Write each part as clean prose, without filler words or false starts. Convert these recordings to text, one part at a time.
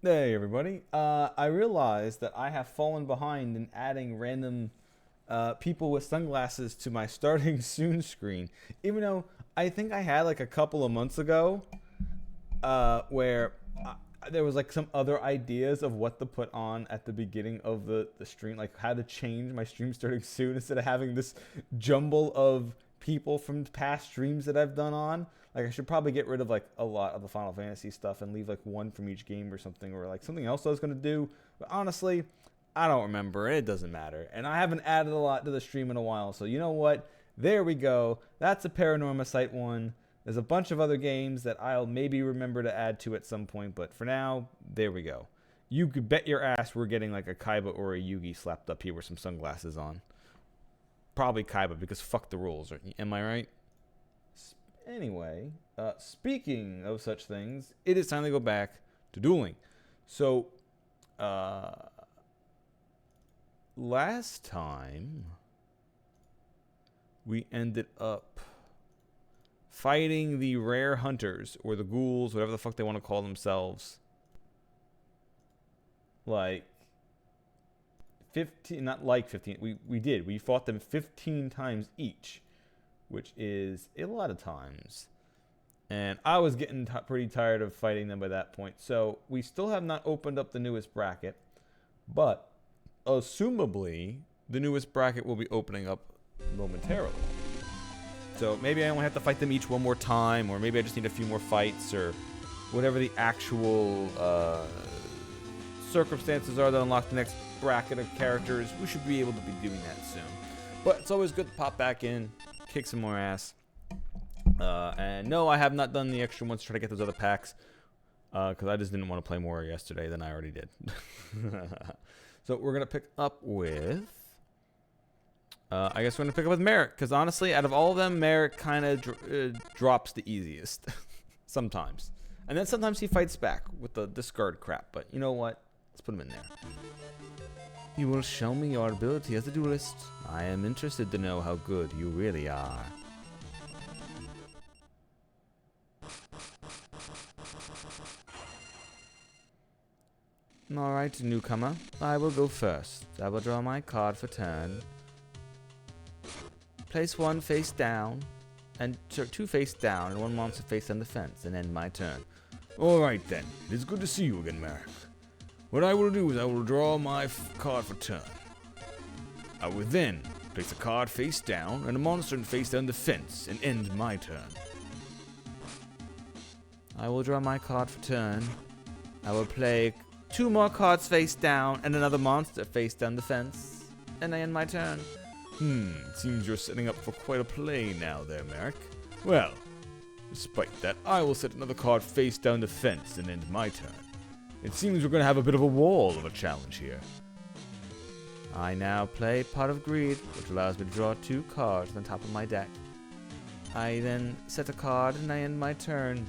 Hey everybody. I realized that I have fallen behind in adding random people with sunglasses to my starting soon screen. Even though I think I had like a couple of months ago where there was like some other ideas of what to put on at the beginning of the stream, like how to change my stream starting soon instead of having this jumble of people from past streams that I've done on. Like I should probably get rid of like a lot of the Final Fantasy stuff and leave like one from each game or something, or like something else I was gonna do. But honestly, I don't remember. It doesn't matter, and I haven't added a lot to the stream in a while. So you know what? There we go. That's a Paranorma Site one. There's a bunch of other games that I'll maybe remember to add to at some point, but for now, there we go. You could bet your ass we're getting like a Kaiba or a Yugi slapped up here with some sunglasses on. Probably Kaiba because fuck the rules. Am I right? Anyway, speaking of such things, it is time to go back to dueling. So, last time we ended up fighting the rare hunters or the ghouls, whatever the fuck they want to call themselves. Like 15, not like 15. We fought them 15 times each, which is a lot of times. And I was getting pretty tired of fighting them by that point. So we still have not opened up the newest bracket, but assumably the newest bracket will be opening up momentarily. So maybe I only have to fight them each one more time, or maybe I just need a few more fights, or whatever the actual circumstances are that unlock the next bracket of characters. We should be able to be doing that soon. But it's always good to pop back in, kick some more ass. And no, I have not done the extra ones to try to get those other packs, because I just didn't want to play more yesterday than I already did. So we're going to pick up with... I guess we're going to pick up with Merrick, because honestly, out of all of them, Merrick kind of drops the easiest. Sometimes. And then sometimes he fights back with the discard crap, but you know what? Let's put him in there. You will show me your ability as a duelist. I am interested to know how good you really are. Alright, newcomer. I will go first. I will draw my card for turn. Place one face down, and two face down, and one monster face on the fence, and end my turn. Alright then. It is good to see you again, Merrick. What I will do is I will draw my card for turn. I will then place a card face down, and a monster face down the fence, and end my turn. I will draw my card for turn. I will play two more cards face down, and another monster face down the fence, and I end my turn. Seems you're setting up for quite a play now there, Merrick. Well, despite that, I will set another card face down the fence and end my turn. It seems we're going to have a bit of a wall of a challenge here. I now play Pot of Greed, which allows me to draw two cards on top of my deck. I then set a card and I end my turn.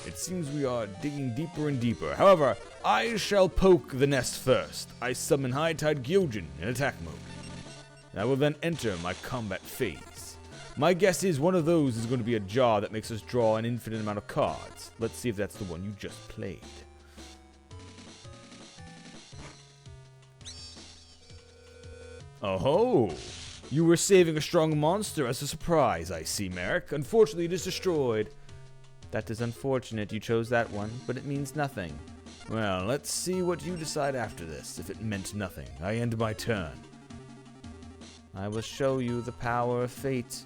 It seems we are digging deeper and deeper. However, I shall poke the nest first. I summon High Tide Gyojin in attack mode. I will then enter my combat phase. My guess is one of those is going to be a jar that makes us draw an infinite amount of cards. Let's see if that's the one you just played. Oh-ho! You were saving a strong monster as a surprise, I see, Merrick. Unfortunately, it is destroyed. That is unfortunate you chose that one, but it means nothing. Well, let's see what you decide after this. If it meant nothing, I end my turn. I will show you the power of fate.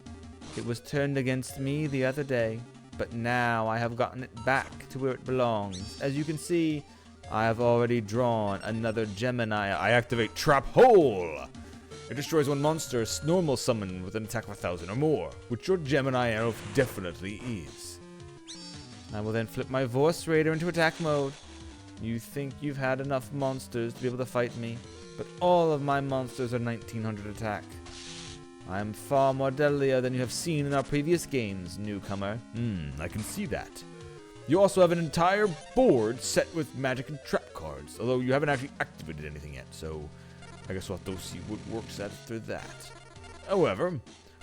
It was turned against me the other day, but now I have gotten it back to where it belongs. As you can see, I have already drawn another Gemini. I activate Trap Hole! It destroys one monster normal summon with an attack of 1,000 or more, which your Gemini elf definitely is. I will then flip my Vorse Raider into attack mode. You think you've had enough monsters to be able to fight me, but all of my monsters are 1900 attack. I am far more deadlier than you have seen in our previous games, newcomer. I can see that. You also have an entire board set with magic and trap cards, although you haven't actually activated anything yet, so I guess we'll have to see what works after that. However,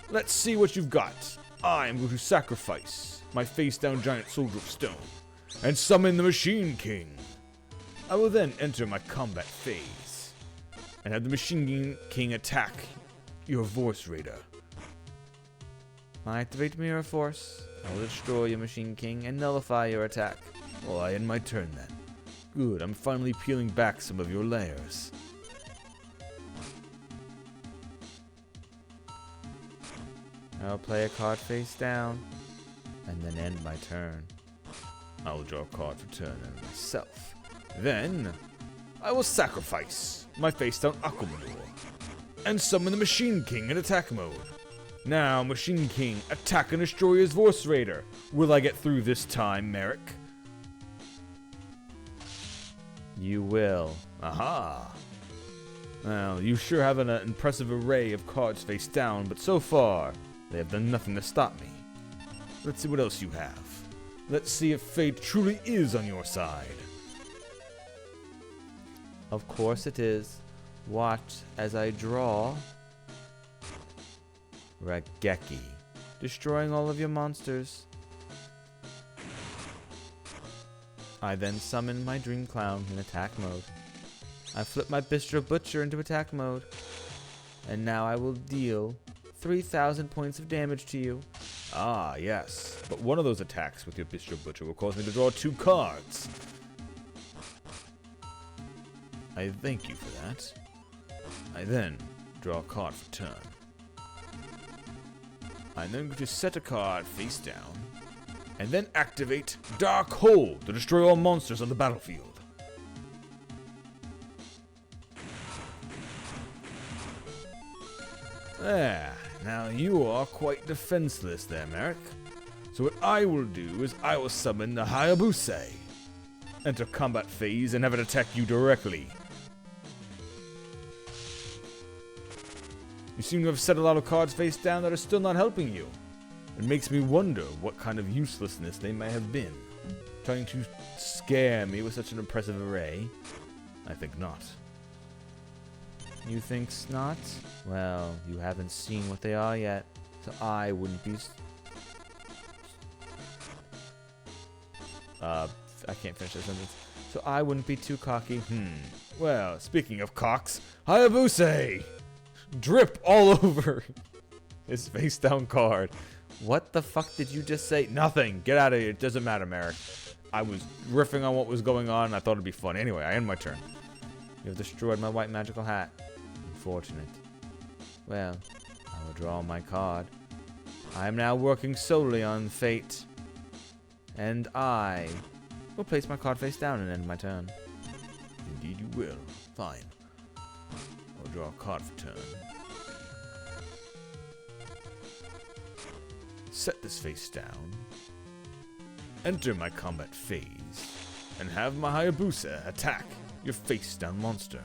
let's see what you've got. I am going to sacrifice my face-down giant soldier of stone and summon the Machine King. I will then enter my combat phase and have the Machine King attack your Voice Raider. I activate Mirror Force. I will destroy your Machine King and nullify your attack. Well, I end my turn then. Good, I'm finally peeling back some of your layers. I'll play a card face down, and then end my turn. I will draw a card for turn and myself. Then, I will sacrifice my face down Aquamanor, and summon the Machine King in attack mode. Now, Machine King, attack and destroy his Voice Raider. Will I get through this time, Merrick? You will. Aha! Well, you sure have an impressive array of cards face down, but so far, they have done nothing to stop me. Let's see what else you have. Let's see if fate truly is on your side. Of course it is. Watch as I draw Raigeki, destroying all of your monsters. I then summon my Dream Clown in attack mode. I flip my Bistro Butcher into attack mode. And now I will deal 3,000 points of damage to you. Ah, yes. But one of those attacks with your Bistro Butcher will cause me to draw 2 cards. I thank you for that. I then draw a card for turn. I'm then going to set a card face down, and then activate Dark Hole to destroy all monsters on the battlefield. There, now you are quite defenseless there, Merrick. So what I will do is I will summon the Hayabusa. Enter combat phase and have it attack you directly. You seem to have set a lot of cards face down that are still not helping you. It makes me wonder what kind of uselessness they may have been. Trying to scare me with such an impressive array? I think not. You think not? Well, you haven't seen what they are yet, so I wouldn't be... I can't finish that sentence. So I wouldn't be too cocky. Well, speaking of cocks, Hayabusa! Drip all over his face down card. What the fuck did you just say? Nothing. Get out of here. It doesn't matter, Merrick. I was riffing on what was going on and I thought it'd be fun. Anyway, I end my turn. You have destroyed my white magical hat. Unfortunate. Well, I will draw my card. I am now working solely on fate. And I will place my card face down and end my turn. Indeed you will. Fine. I'll draw a card for turn. Set this face down. Enter my combat phase. And have my Hayabusa attack your face down monster.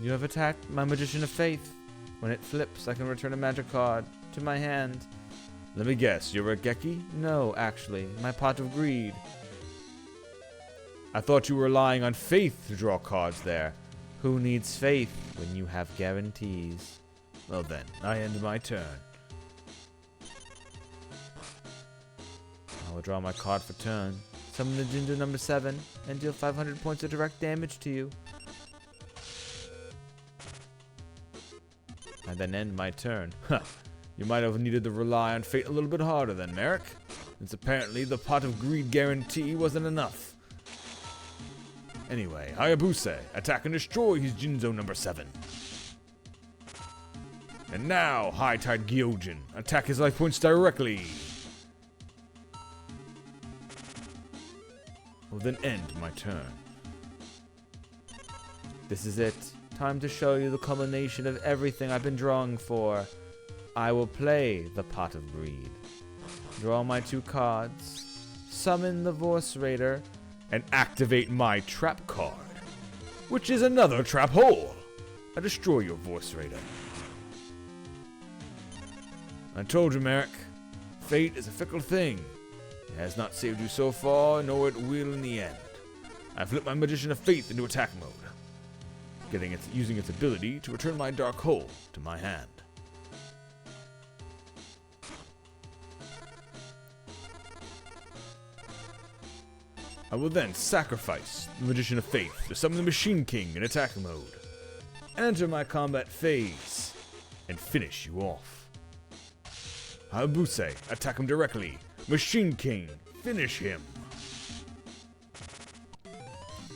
You have attacked my Magician of Faith. When it flips, I can return a magic card to my hand. Let me guess, you're a Raigeki? No, actually, my Pot of Greed. I thought you were relying on faith to draw cards there. Who needs faith when you have guarantees? Well then, I end my turn. I will draw my card for turn. Summon the Jinjo number 7 and deal 500 points of direct damage to you. I then end my turn. You might have needed to rely on fate a little bit harder then, Merrick, since apparently the Pot of Greed guarantee wasn't enough. Anyway, Hayabusa, attack and destroy his Jinzo number 7. And now, High Tide Gyojin, attack his life points directly. Will then end my turn. This is it. Time to show you the culmination of everything I've been drawing for. I will play the Pot of Greed. Draw my 2 cards. Summon the Voice Raider. And activate my trap card. Which is another trap hole. I destroy your Voice Raider. I told you, Merrick. Fate is a fickle thing. It has not saved you so far, nor it will in the end. I flip my Magician of Faith into attack mode. Using its ability to return my Dark Hole to my hand. I will then sacrifice the Magician of Faith to summon the Machine King in attack mode. Enter my combat phase and finish you off. Hayabuse, attack him directly. Machine King, finish him.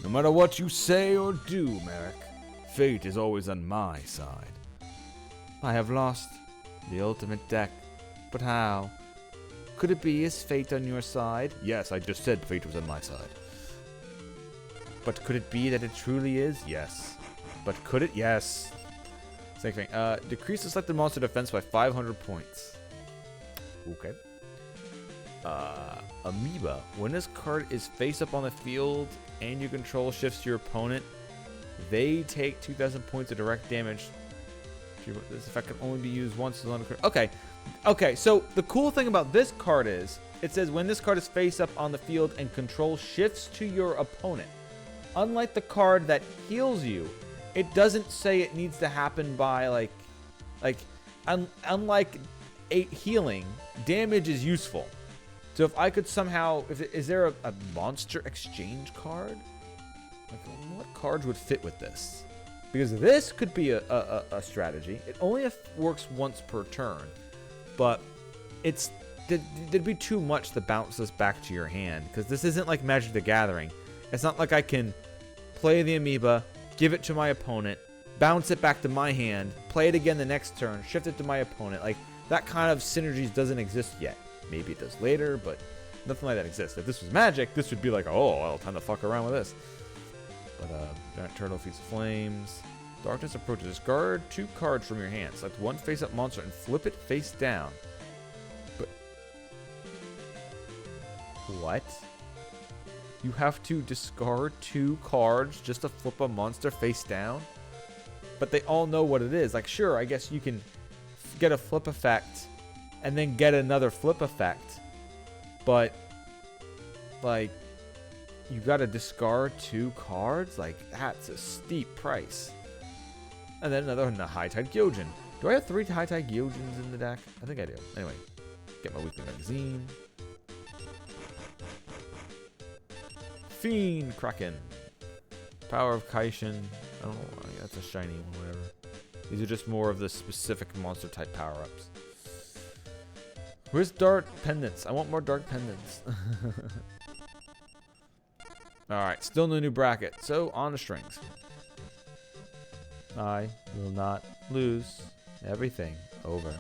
No matter what you say or do, Merrick, fate is always on my side. I have lost the ultimate deck, but how? Could it be is fate on your side? Yes, I just said fate was on my side. But could it be that it truly is? Yes. But could it? Yes. Same thing. Decrease the selected monster defense by 500 points. Okay. Amoeba. When this card is face up on the field and your control shifts to your opponent, they take 2,000 points of direct damage. This effect can only be used once. Okay. Okay, so the cool thing about this card is, it says when this card is face up on the field and control shifts to your opponent. Unlike the card that heals you, it doesn't say it needs to happen by unlike healing, damage is useful. So if I could somehow, is there a monster exchange card? Like, what cards would fit with this? Because this could be a strategy. It only works once per turn, but there'd be too much to bounce this back to your hand, because this isn't like Magic the Gathering. It's not like I can play the amoeba, give it to my opponent, bounce it back to my hand, play it again the next turn, shift it to my opponent. Like, that kind of synergies doesn't exist yet. Maybe it does later, but nothing like that exists. If this was Magic, this would be like, oh, well, time to fuck around with this. But, Giant Turtle feeds flames. Darkness approaches. Discard 2 cards from your hand. Select one face-up monster and flip it face down. But... what? You have to discard 2 cards just to flip a monster face down? But they all know what it is. Like, sure, I guess you can get a flip effect and then get another flip effect. But, like, you gotta discard 2 cards? Like, that's a steep price. And then another High Tide Gyojin. Do I have 3 High Tide Gyojins in the deck? I think I do. Anyway, get my weekly magazine. Fiend Kraken. Power of Kaishin. I don't know. That's a shiny one, whatever. These are just more of the specific monster type power-ups. Where's Dark Pendants? I want more Dark Pendants. Alright, still no new bracket. So, on the strings. I will not lose everything over.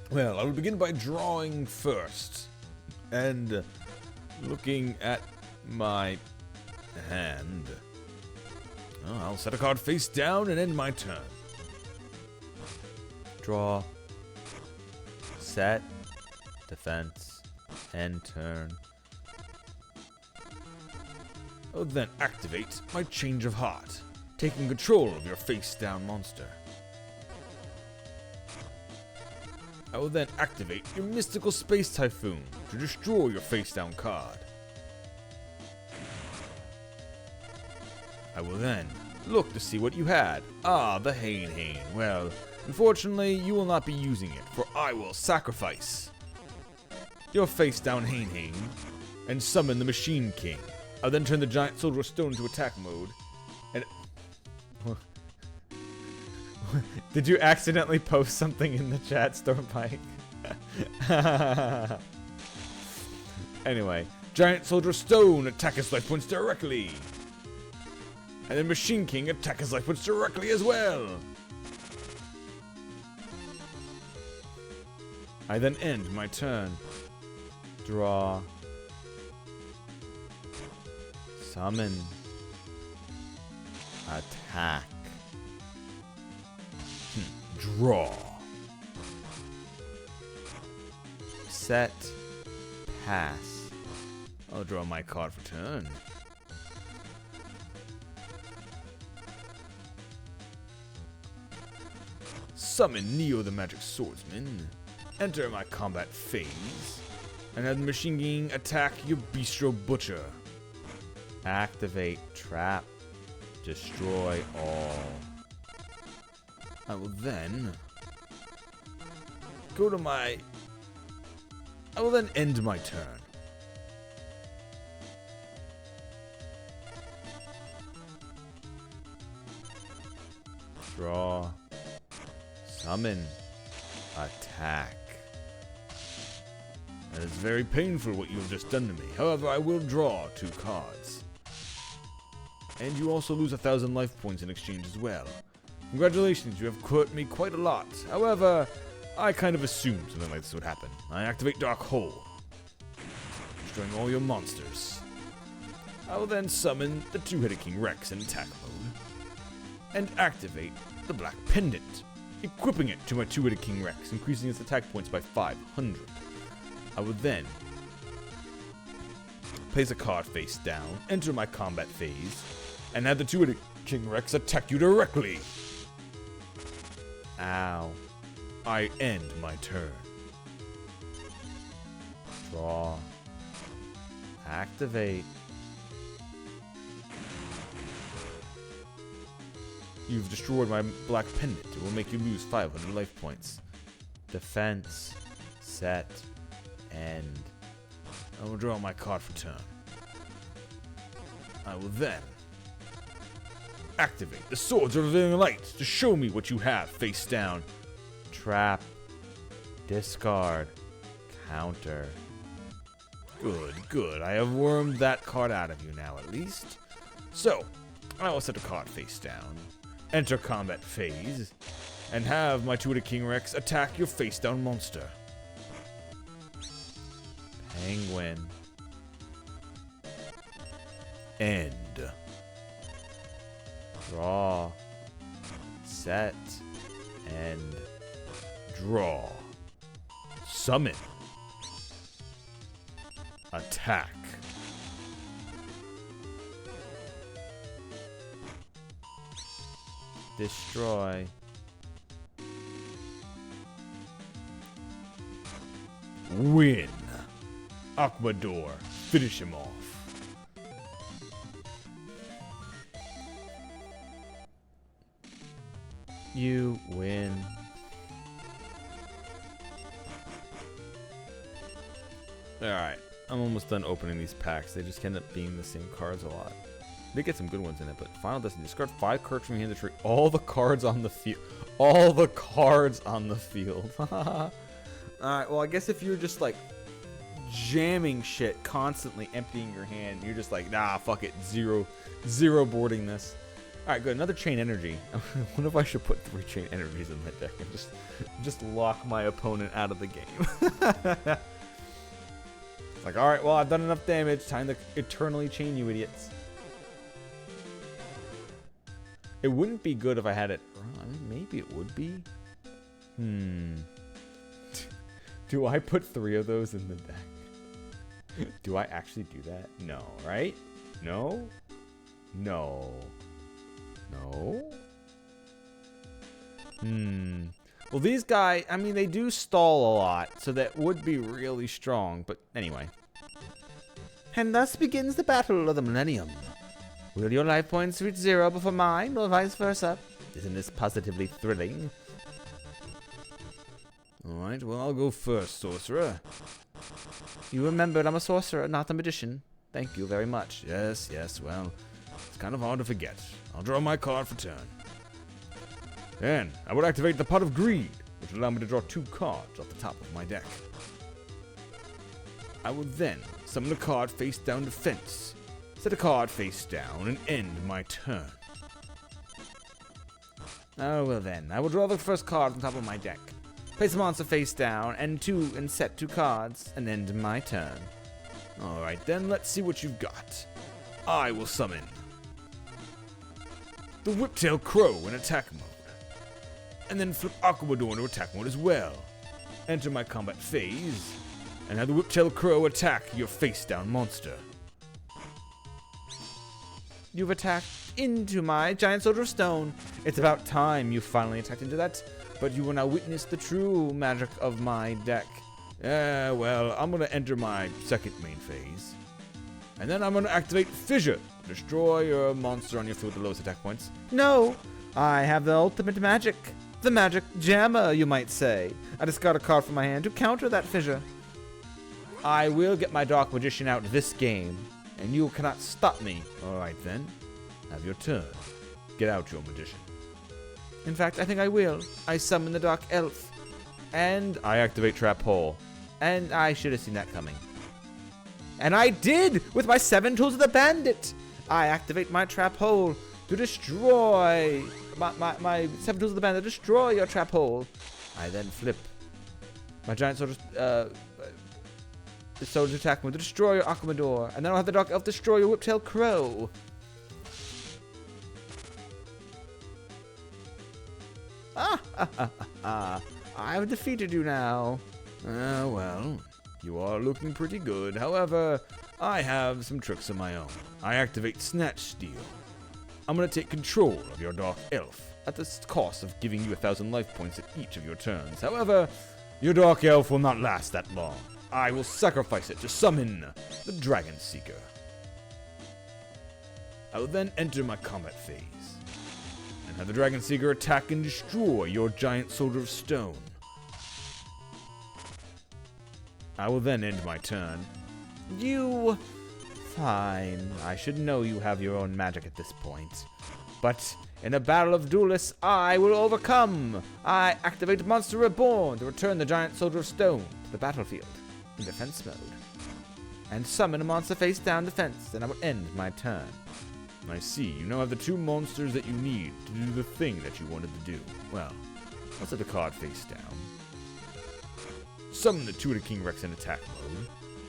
Well, I will begin by drawing first. And looking at my hand. Oh, I'll set a card face down and end my turn. Draw. Set. Defense. End turn. I'll then activate my Change of Heart, taking control of your face down monster. I will then activate your Mystical Space Typhoon to destroy your face down card. I will then look to see what you had. Ah, the Hain. Well, unfortunately, you will not be using it, for I will sacrifice your face down Hain and summon the Machine King. I'll then turn the Giant Soldier of Stone into attack mode. And did you accidentally post something in the chat, Stormpike? Anyway, Giant Soldier of Stone attack his life points directly. And then Machine King attack his life points directly as well. I then end my turn. Draw. Summon. Attack. Draw. Set. Pass. I'll draw my card for turn. Summon Neo the Magic Swordsman. Enter my combat phase. And have the Machine King attack your Bistro Butcher. Activate Trap. Destroy all. I will then go to my... I will then end my turn. Draw. Summon. Attack. That is very painful what you have just done to me. However, I will draw 2 cards. And you also lose 1,000 life points in exchange as well. Congratulations, you have hurt me quite a lot. However, I kind of assumed something like this would happen. I activate Dark Hole, destroying all your monsters. I will then summon the Two-Headed King Rex in attack mode, and activate the Black Pendant, equipping it to my Two-Headed King Rex, increasing its attack points by 500. I would then place a card face down, enter my combat phase, and have the Two-Headed King Rex attack you directly. Ow. I end my turn. Draw. Activate. You've destroyed my Black Pendant. It will make you lose 500 life points. Defense. Set. End. I will draw my card for turn. I will then activate the Swords of Revealing Light to show me what you have face down. Trap. Discard. Counter. Good, good. I have wormed that card out of you now, at least. So, I will set a card face down, enter combat phase, and have my Two-Headed King Rex attack your face down monster. Penguin. End. Draw. Set. End. Draw. Summon. Attack. Destroy. Win. Aquador. Finish him off. You win. Alright, I'm almost done opening these packs. They just end up being the same cards a lot. They get some good ones in it, but Final Destiny. Discard 5 cards from your hand to trade all the cards on the field. All the cards on the field. Alright, well, I guess if you're just like jamming shit, constantly emptying your hand, you're just like, nah, fuck it, zero boarding this. Alright, good. Another chain energy. I wonder if I should put 3 chain energies in my deck and just lock my opponent out of the game. It's like, alright, well, I've done enough damage. Time to eternally chain you idiots. It wouldn't be good if I had it. I mean, maybe it would be. Do I put 3 of those in the deck? Do I actually do that? No, right? No? No. No? Well, these guys, I mean, they do stall a lot, so that would be really strong, but anyway. And thus begins the battle of the Millennium. Will your life points reach 0 before mine, or vice versa? Isn't this positively thrilling? Alright, well, I'll go first, sorcerer. You remembered I'm a sorcerer, not a magician. Thank you very much. Yes, well, it's kind of hard to forget. I'll draw my card for turn. And I will activate the Pot of Greed, which will allow me to draw 2 cards off the top of my deck. I will then summon a card face down defense, set a card face down, and end my turn. Oh, well then, I will draw the first card on top of my deck, place a monster face down, and set 2 cards, and end my turn. Alright then, let's see what you've got. I will summon the Whiptail Crow in attack mode, and then flip Aquador into attack mode as well. Enter my combat phase, and have the Whiptail Crow attack your face-down monster. You've attacked into my Giant Soldier of Stone. It's about time you finally attacked into that, but you will now witness the true magic of my deck. Well, I'm going to enter my second main phase, and then I'm going to activate Fissure. Destroy your monster on your field with the lowest attack points. No! I have the ultimate magic. The magic jammer, you might say. I discard a card from my hand to counter that fissure. I will get my Dark Magician out this game, and you cannot stop me. Alright then, have your turn. Get out, your magician. In fact, I think I will. I summon the Dark Elf, and I activate Trap Hole. And I should have seen that coming. And I did, with my 7 Tools of the Bandit. I activate my Trap Hole to destroy my 7 Tools of the Bandit. Destroy your Trap Hole. I then flip my Giant Soldier's attack move to destroy your Aquamador. And then I'll have the Dark Elf destroy your Whiptail Crow. I have defeated you now. Well, you are looking pretty good. However, I have some tricks of my own. I activate Snatch Steal. I'm going to take control of your Dark Elf at the cost of giving you 1,000 life points at each of your turns. However, your Dark Elf will not last that long. I will sacrifice it to summon the Dragon Seeker. I will then enter my combat phase and have the Dragon Seeker attack and destroy your Giant Soldier of Stone. I will then end my turn. You... Fine. I should know you have your own magic at this point. But in a battle of duelists, I will overcome. I activate Monster Reborn to return the Giant Soldier of Stone to the battlefield in defense mode. And summon a monster face down defense, and I will end my turn. I see. You now have the 2 monsters that you need to do the thing that you wanted to do. Well, I'll set the card face down. Summon the Tutor King Rex in attack mode.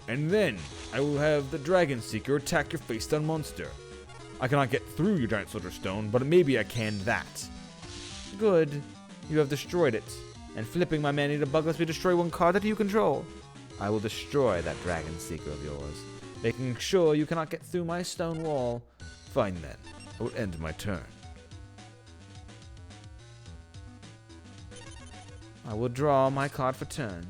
And then I will have the Dragon Seeker attack your face down monster. I cannot get through your Giant Soldier Stone, but maybe I can that. Good. You have destroyed it. And flipping my Man-Eater Bug lets me destroy 1 card that you control. I will destroy that Dragon Seeker of yours, making sure you cannot get through my stone wall. Fine then. I will end my turn. I will draw my card for turn.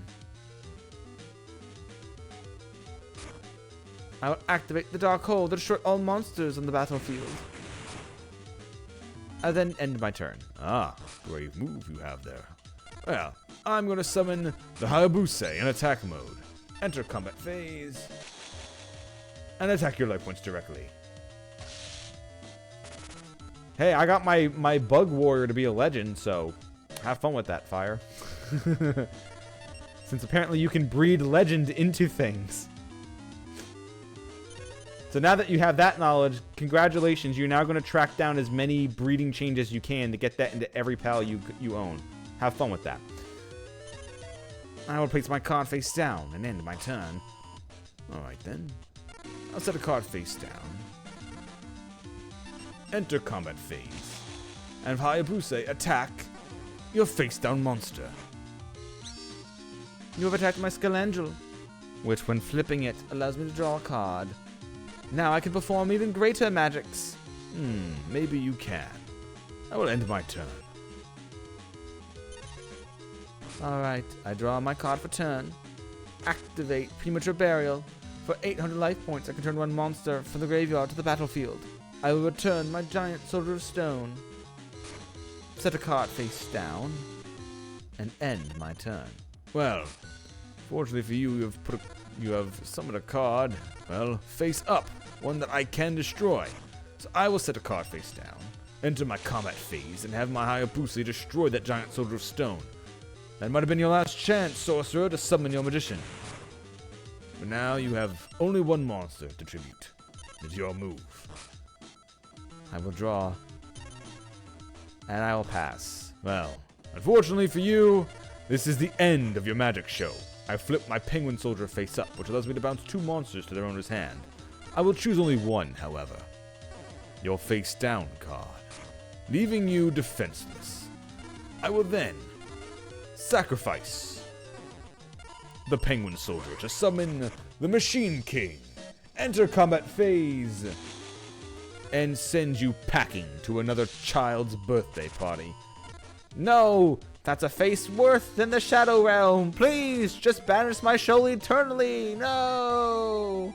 I will activate the Dark Hole to destroy all monsters on the battlefield. I then end my turn. Ah, brave move you have there. Well, I'm going to summon the Hayabusa in attack mode. Enter combat phase. And attack your life points directly. Hey, I got my Bug Warrior to be a legend, so have fun with that, Fire. Since apparently you can breed legend into things. So now that you have that knowledge, congratulations, you're now going to track down as many breeding changes as you can to get that into every pal you own. Have fun with that. I will place my card face down and end my turn. Alright then. I'll set a card face down. Enter combat phase. And Hayabusa attack your face down monster. You have attacked my Skelangel, which when flipping it allows me to draw a card. Now I can perform even greater magics. Maybe you can. I will end my turn. Alright, I draw my card for turn. Activate Premature Burial. For 800 life points, I can turn 1 monster from the graveyard to the battlefield. I will return my Giant Soldier of Stone. Set a card face down. And end my turn. Well, fortunately for you, you have summoned a card, well, face up, one that I can destroy. So I will set a card face down, enter my combat phase, and have my Hayabusa destroy that Giant Soldier of Stone. That might have been your last chance, sorcerer, to summon your magician. But now you have only 1 monster to tribute. It's your move. I will draw, and I will pass. Well, unfortunately for you, this is the end of your magic show. I flip my Penguin Soldier face up, which allows me to bounce 2 monsters to their owner's hand. I will choose only 1, however. Your face down card, leaving you defenseless. I will then sacrifice the Penguin Soldier to summon the Machine King. Enter combat phase and send you packing to another child's birthday party. No! That's a face worse than the Shadow Realm. Please, just banish my soul eternally. No!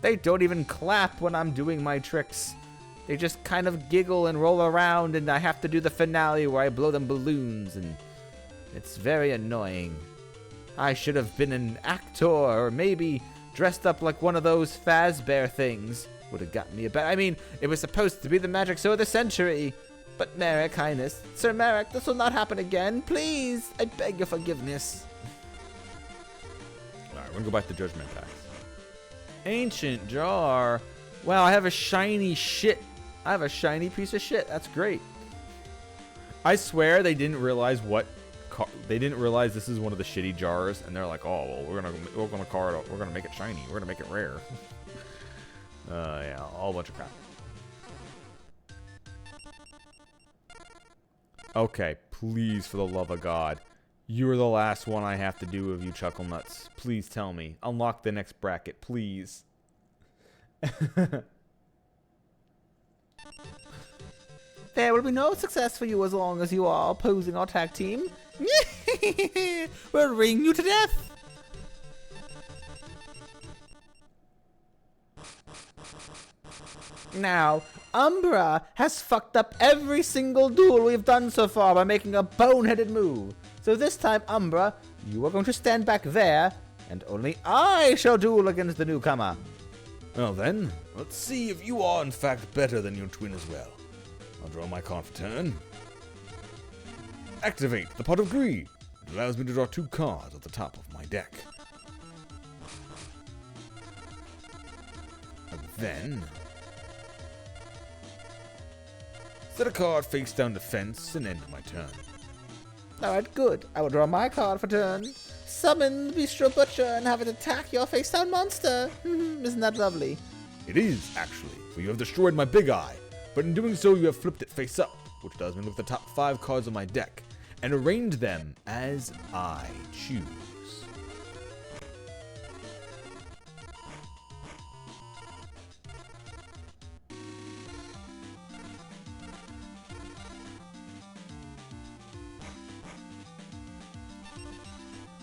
They don't even clap when I'm doing my tricks. They just kind of giggle and roll around, and I have to do the finale where I blow them balloons, and it's very annoying. I should have been an actor, or maybe dressed up like one of those Fazbear things. Would have gotten me a better. I mean, it was supposed to be the magic show of the century. But Merrick, Highness, Sir Merrick, this will not happen again. Please, I beg your forgiveness. Alright, we're gonna go back to Judgment Pass. Ancient jar. Wow, I have a shiny shit. I have a shiny piece of shit. That's great. I swear they didn't realize they didn't realize this is one of the shitty jars, and they're like, "Oh, well, we're gonna make it shiny. We're gonna make it rare." Yeah, all a bunch of crap. Okay, please, for the love of God, you're the last one I have to do of you, Chuckle Nuts. Please tell me. Unlock the next bracket, please. There will be no success for you as long as you are opposing our tag team. We'll ring you to death. Now, Umbra has fucked up every single duel we've done so far by making a boneheaded move. So this time, Umbra, you are going to stand back there, and only I shall duel against the newcomer. Well then, let's see if you are in fact better than your twin as well. I'll draw my card for turn. Activate the Pot of Greed. It allows me to draw 2 cards at the top of my deck. And then set a card face down defense and end my turn. Alright, good. I will draw my card for turn. Summon the Bistro Butcher and have it attack your face down monster. Isn't that lovely? It is, actually, for you have destroyed my big eye. But in doing so, you have flipped it face up, which does me look at the top 5 cards of my deck, and arrange them as I choose.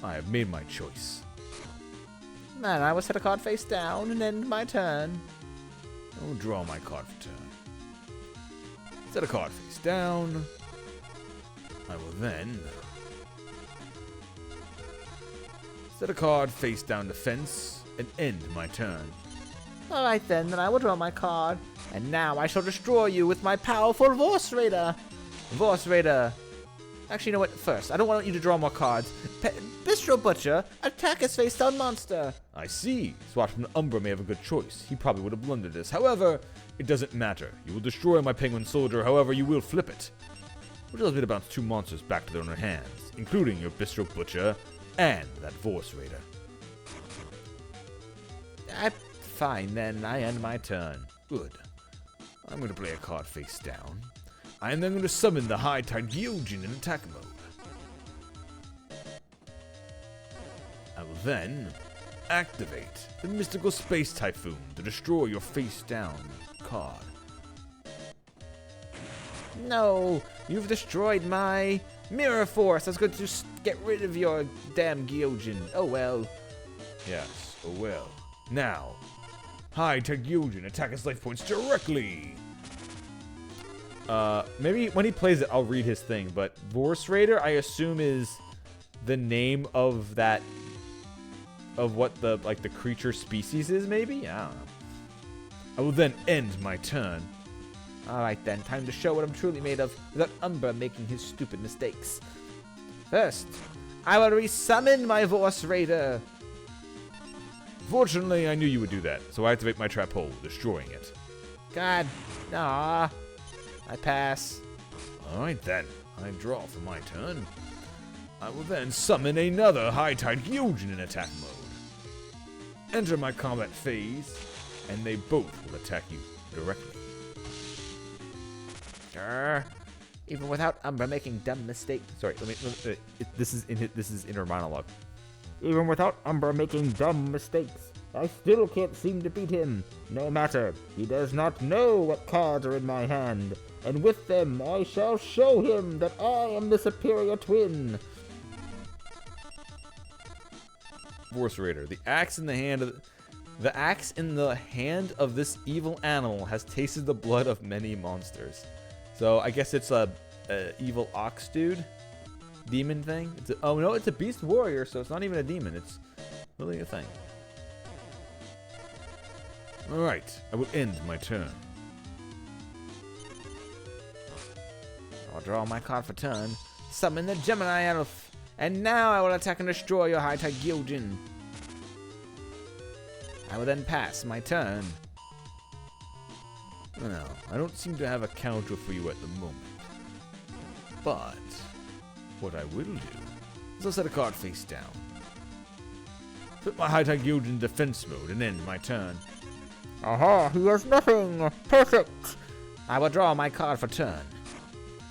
I have made my choice. And I will set a card face down and end my turn. I will draw my card for turn. Set a card face down. I will then set a card face down defense and end my turn. Alright then I will draw my card. And now I shall destroy you with my powerful Vorse Raider. Vorse Raider. Actually, you know what? First, I don't want you to draw more cards. Bistro Butcher, attack his face down monster. I see. Swatchman Umbra may have a good choice. He probably would have blundered this. However, it doesn't matter. You will destroy my Penguin Soldier, however, you will flip it. Which allows me to bounce 2 monsters back to their own hands, including your Bistro Butcher and that Vorse Raider. Fine, then. I end my turn. Good. I'm going to play a card face down. I am then going to summon the High Tide Gyojin in attack mode. I will then activate the Mystical Space Typhoon to destroy your face down card. No, you've destroyed my Mirror Force. I was going to get rid of your damn Gyojin. Oh well. Yes, oh well. Now, High Tide Gyojin attack his life points directly. Maybe when he plays it, I'll read his thing, but Vorse Raider, I assume, is the name of that, of what the creature species is, maybe? I don't know. I will then end my turn. Alright then, time to show what I'm truly made of without Umbra making his stupid mistakes. First, I will resummon my Vorse Raider. Fortunately, I knew you would do that, so I activate my trap hole, destroying it. God, nah. I pass. Alright then, I draw for my turn. I will then summon another High Tide Gyojin in attack mode. Enter my combat phase, and they both will attack you directly. Even without Umbra making dumb mistakes. Sorry, this is inner monologue. Even without Umbra making dumb mistakes, I still can't seem to beat him. No matter, he does not know what cards are in my hand, and with them I shall show him that I am the superior twin. Vorse Raider, the axe in the hand of The axe in the hand of this evil animal has tasted the blood of many monsters. So I guess it's a evil ox dude, demon thing. Oh no, it's a beast warrior, so it's not even a demon. It's really a thing. All right, I will end my turn. I'll draw my card for turn. Summon the Gemini Elf, and now I will attack and destroy your high-tech Gyojin. I will then pass my turn. Well, I don't seem to have a counter for you at the moment. But what I will do is I'll set a card face down. Put my high-tech Gyojin in defense mode and end my turn. Aha, he has nothing! Perfect! I will draw my card for turn.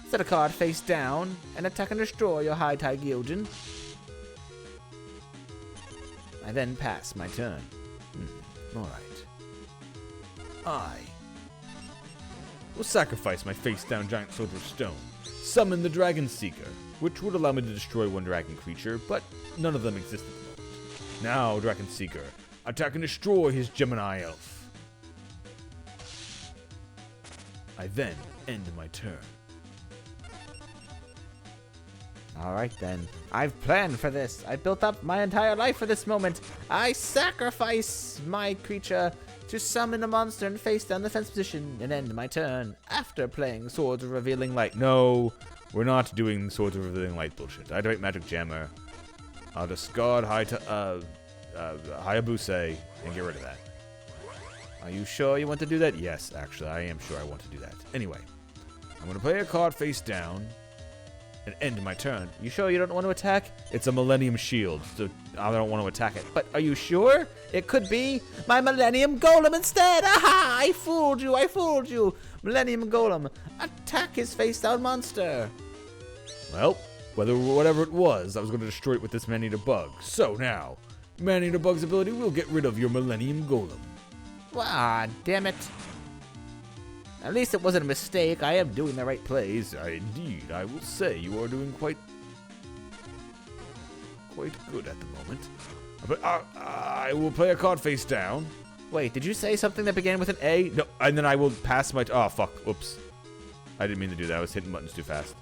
Set a card face down and attack and destroy your high-tech Gyojin. I then pass my turn. Alright. I will sacrifice my face-down giant soldier of stone, summon the Dragon Seeker, which would allow me to destroy one dragon creature, but none of them exist at the moment. Now, Dragon Seeker, attack and destroy his Gemini Elf. I then end my turn. Alright then. I've planned for this. I built up my entire life for this moment. I sacrifice my creature to summon a monster and face down the fence position and end my turn after playing Swords of Revealing Light. No, we're not doing Swords of Revealing Light bullshit. I activate Magic Jammer. I'll discard Hayabuse and get rid of that. Are you sure you want to do that? Yes, actually, I am sure I want to do that. Anyway, I'm going to play a card face down and end my turn. You sure you don't want to attack? It's a Millennium Shield, so I don't want to attack it. But are you sure? It could be my Millennium Golem instead. Aha! I fooled you! I fooled you! Millennium Golem, attack his face-down monster. Well, whatever it was, I was going to destroy it with this Man-Eater Bug. So now, Man-Eater Bug's ability will get rid of your Millennium Golem. Ah, damn it. At least it wasn't a mistake. I am doing the right plays. Indeed, I will say you are doing quite good at the moment. But I will play a card face down. Wait, did you say something that began with an A? No, and then I will pass my... Oh, fuck. Oops. I didn't mean to do that. I was hitting buttons too fast.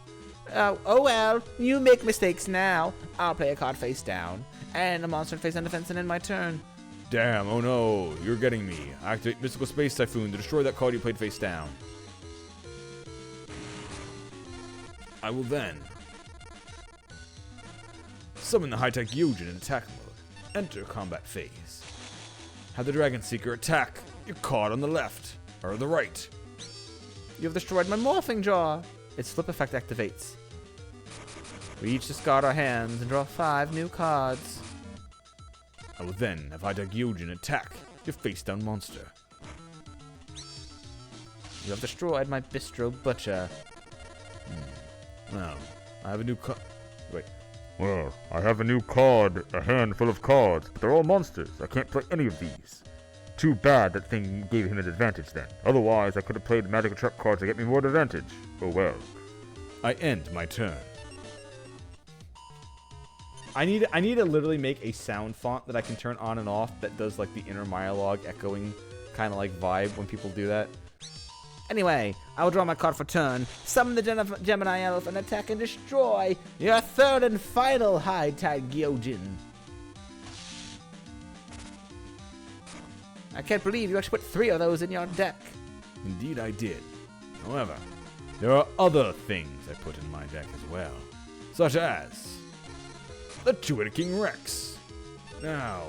Oh well, you make mistakes now. I'll play a card face down, and a monster face on defense and end my turn. Damn, oh no, you're getting me. Activate Mystical Space Typhoon to destroy that card you played face down. I will then summon the high-tech Gyojin in attack mode. Enter combat phase. Have the Dragon Seeker attack your card on the left, or the right. You have destroyed my Morphing Jaw. Its flip effect activates. We each discard our hands and draw 5 new cards. I will then have high-tech Gyojin attack your face-down monster. You have destroyed my Bistro Butcher. Well, I have a new card. Wait. Well, I have a new card, a hand full of cards, but they're all monsters. I can't play any of these. Too bad that thing gave him an advantage then. Otherwise, I could have played magic attract cards to get me more advantage. Oh well. I end my turn. I need to literally make a sound font that I can turn on and off that does like the inner monologue echoing kind of like vibe when people do that. Anyway, I will draw my card for turn, summon the Gemini Elf, and attack and destroy your third and final high-tech Gyojin. I can't believe you actually put 3 of those in your deck. Indeed I did. However, there are other things I put in my deck as well, such as the Two-Headed King Rex. Now,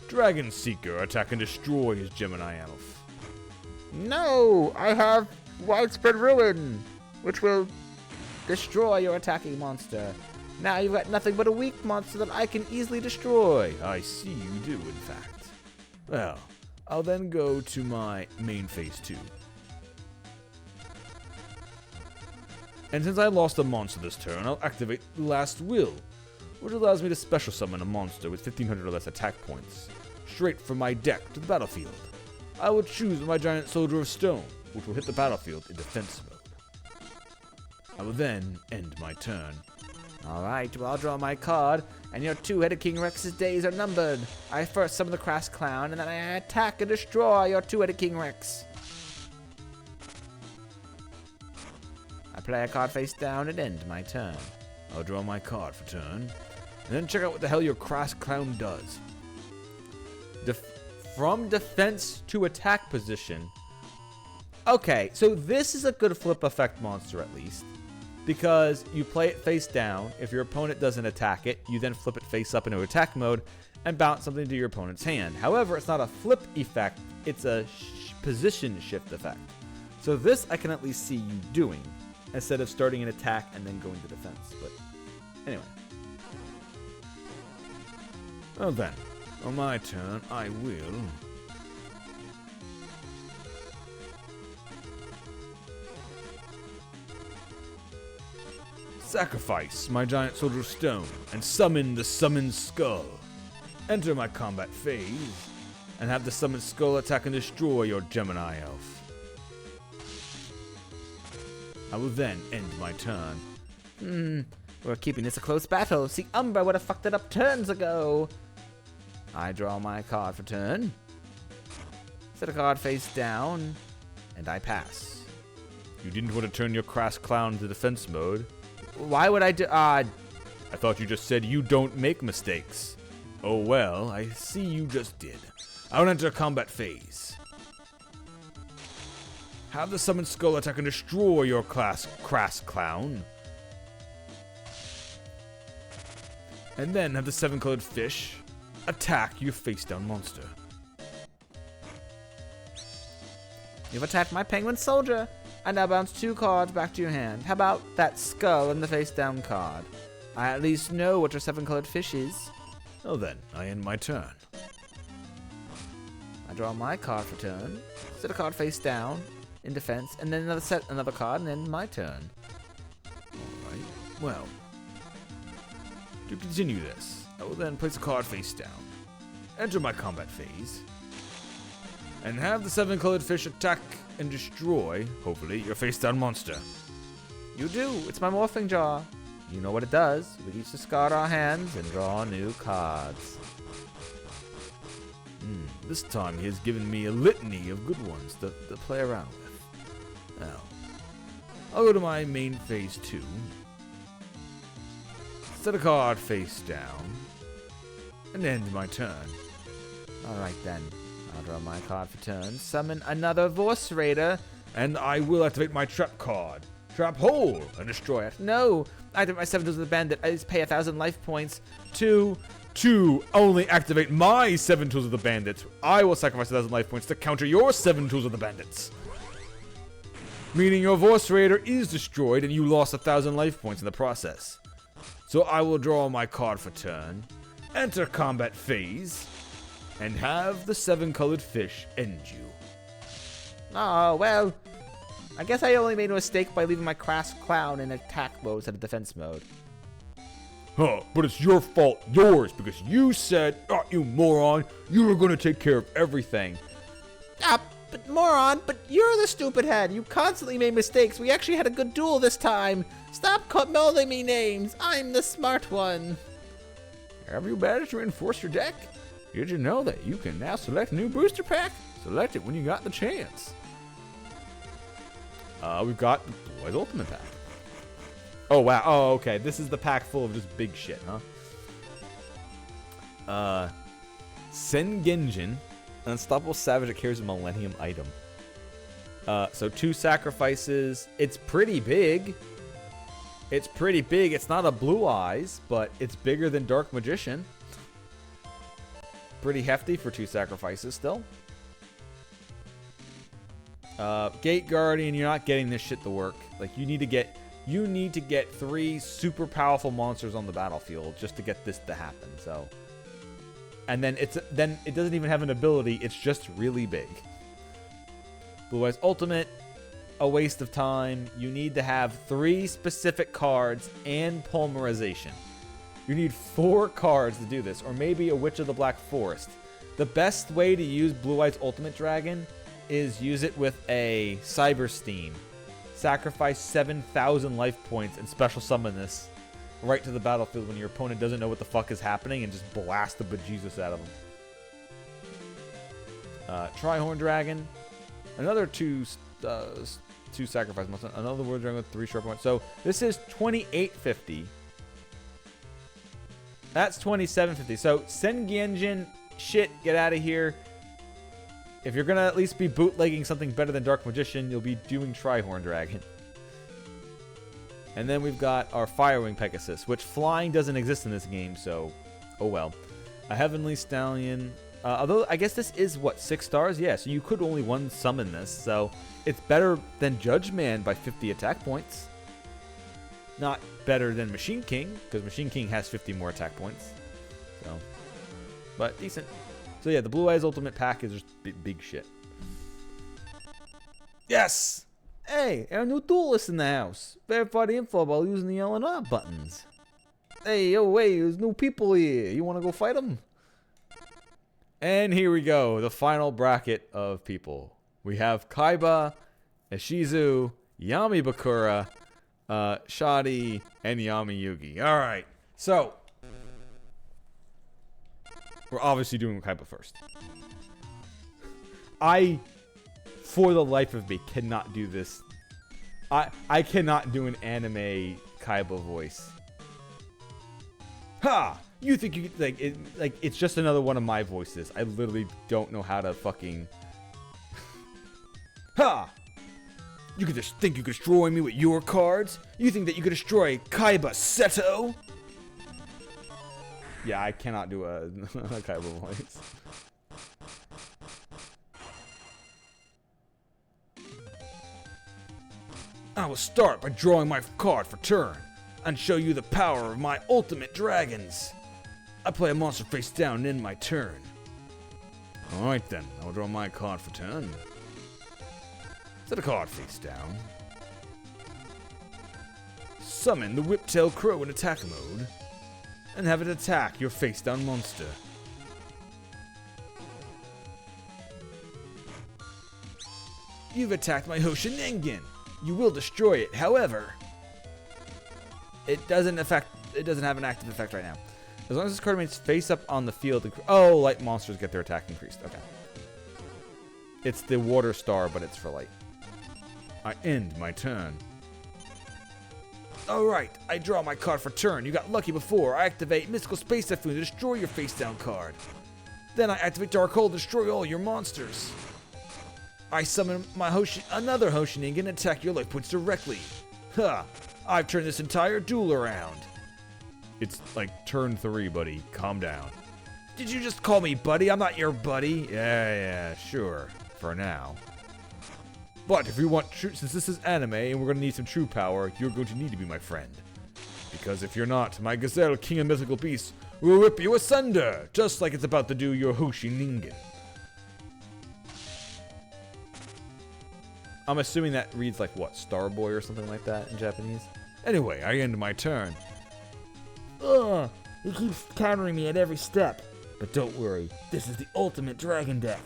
Dragon Seeker, attack and destroy his Gemini Elf. No, I have Widespread Ruin, which will destroy your attacking monster. Now you've got nothing but a weak monster that I can easily destroy. I see you do, in fact. Well, I'll then go to my main phase 2. And since I lost a monster this turn, I'll activate Last Will, which allows me to special summon a monster with 1500 or less attack points, straight from my deck to the battlefield. I will choose my Giant Soldier of Stone, which will hit the battlefield in defense mode. I will then end my turn. Alright, well, I'll draw my card, and your two-headed King Rex's days are numbered. I first summon the Crass Clown, and then I attack and destroy your two-headed King Rex. I play a card face down and end my turn. I'll draw my card for turn, and then check out what the hell your Crass Clown does. From defense to attack position. Okay, so this is a good flip effect monster at least. Because you play it face down. If your opponent doesn't attack it, you then flip it face up into attack mode and bounce something to your opponent's hand. However, it's not a flip effect, it's a position shift effect. So this I can at least see you doing, instead of starting an attack and then going to defense. But anyway. Well then, on my turn, I will... sacrifice my giant soldier stone and summon the summoned skull. Enter my combat phase and have the summoned skull attack and destroy your Gemini elf. I will then end my turn. We're keeping this a close battle. See, Umbra would have fucked it up turns ago. I draw my card for turn. Set a card face down, and I pass. You didn't want to turn your Crass Clown to defense mode. Why would I do... I thought you just said you don't make mistakes. Oh well, I see you just did. I will enter combat phase. Have the summoned skull attack and destroy your Crass Clown. And then have the seven-colored fish attack your face-down monster. You've attacked my penguin soldier. I now bounce 2 cards back to your hand. How about that skull and the face-down card? I at least know what your 7-colored fish is. Oh then, I end my turn. I draw my card for turn. Set a card face down in defense, and then another card, and end my turn. Alright, well. To continue this, I will then place a card face down. Enter my combat phase. And have the 7-colored fish attack and destroy, hopefully, your face-down monster. You do. It's my morphing jaw. You know what it does. We each discard our hands and draw new cards. This time he has given me a litany of good ones to play around with. Now, I'll go to my main phase 2. Set a card face down. And end my turn. Alright then. I'll draw my card for turn, summon another Vorse Raider, and I will activate my trap card. Trap hole and destroy it. No! I activate my 7 Tools of the Bandit. I just pay 1,000 life points to only activate my 7 Tools of the Bandit. I will sacrifice 1,000 life points to counter your 7 Tools of the Bandits. Meaning your Vorse Raider is destroyed and you lost 1,000 life points in the process. So I will draw my card for turn, enter combat phase, and have the 7-colored fish end you. Oh, well. I guess I only made a mistake by leaving my Crass Clown in attack mode instead of defense mode. Huh, but it's your fault, yours, because you said, oh, you moron, you were gonna take care of everything. But moron, but you're the stupid head. You constantly made mistakes. We actually had a good duel this time. Stop melding me names. I'm the smart one. Have you managed to reinforce your deck? Did you know that you can now select a new booster pack? Select it when you got the chance. We've got the Boys Ultimate Pack. Oh, wow. Oh, okay. This is the pack full of just big shit, huh? Sengenjin, an unstoppable savage that carries a Millennium item. So 2 sacrifices. It's pretty big. It's not a Blue Eyes, but it's bigger than Dark Magician. Pretty hefty for 2 sacrifices still. Gate Guardian, you're not getting this shit to work. Like, you need to get 3 super powerful monsters on the battlefield just to get this to happen. So, and then it doesn't even have an ability. It's just really big. Blue Eyes Ultimate, a waste of time. You need to have 3 specific cards and Polymerization. You need 4 cards to do this, or maybe a Witch of the Black Forest. The best way to use Blue Eyes Ultimate Dragon is use it with a Cyber Steam. Sacrifice 7,000 life points and special summon this. right to the battlefield when your opponent doesn't know what the fuck is happening and just blast the bejesus out of them. Trihorn Dragon. Another two sacrifice monsters. Another War Dragon with 3 sharp points. So this is 2850. That's 2750. So Sengenjin, shit, get out of here. If you're gonna at least be bootlegging something better than Dark Magician, you'll be doing Trihorn Dragon. And then we've got our Firewing Pegasus, which flying doesn't exist in this game, so oh well. A Heavenly Stallion. Although I guess this is what, 6 stars? Yeah, so you could only one summon this, so it's better than Judge Man by 50 attack points. Not better than Machine King, because Machine King has 50 more attack points. So, but decent. So yeah, the Blue Eyes Ultimate Pack is just big shit. Yes! Hey, our new duelist in the house. Verify the info by using the L and R buttons. Hey, yo, hey, there's new people here. You want to go fight them? And here we go, the final bracket of people. We have Kaiba, Ishizu, Yami Bakura, Shadi, and Yami Yugi. Alright, so we're obviously doing Kaiba first. I, for the life of me, cannot do this. I cannot do an anime Kaiba voice. Ha! You think you like it's just another one of my voices. I literally don't know how to fucking ha! You could just think you could destroy me with your cards? You think that you could destroy Kaiba Seto? Yeah, I cannot do a Kaiba voice. I will start by drawing my card for turn and show you the power of my ultimate dragons. I play a monster face down and end my turn. Alright then, I'll draw my card for turn. Set a card face down. Summon the Whiptail Crow in attack mode. And have it attack your face down monster. You've attacked my Hoshinengen. You will destroy it, however. It doesn't have an active effect right now. As long as this card remains face up on the field. Oh, light monsters get their attack increased. Okay. It's the water star, but it's for light. I end my turn. Alright, I draw my card for turn. You got lucky before. I activate Mystical Space Typhoon to destroy your face down card. Then I activate Dark Hole to destroy all your monsters. I summon my another Hoshining and attack your life points directly. Ha! I've turned this entire duel around. It's like turn 3, buddy. Calm down. Did you just call me buddy? I'm not your buddy. Yeah, sure. For now. But if we want true, since this is anime and we're gonna need some true power, you're going to need to be my friend. Because if you're not, my Gazelle, King of Mythical Beasts, will rip you asunder, just like it's about to do your Hoshiningen. I'm assuming that reads like what, Starboy or something like that in Japanese? Anyway, I end my turn. Ugh, he keeps countering me at every step. But don't worry, this is the ultimate dragon deck.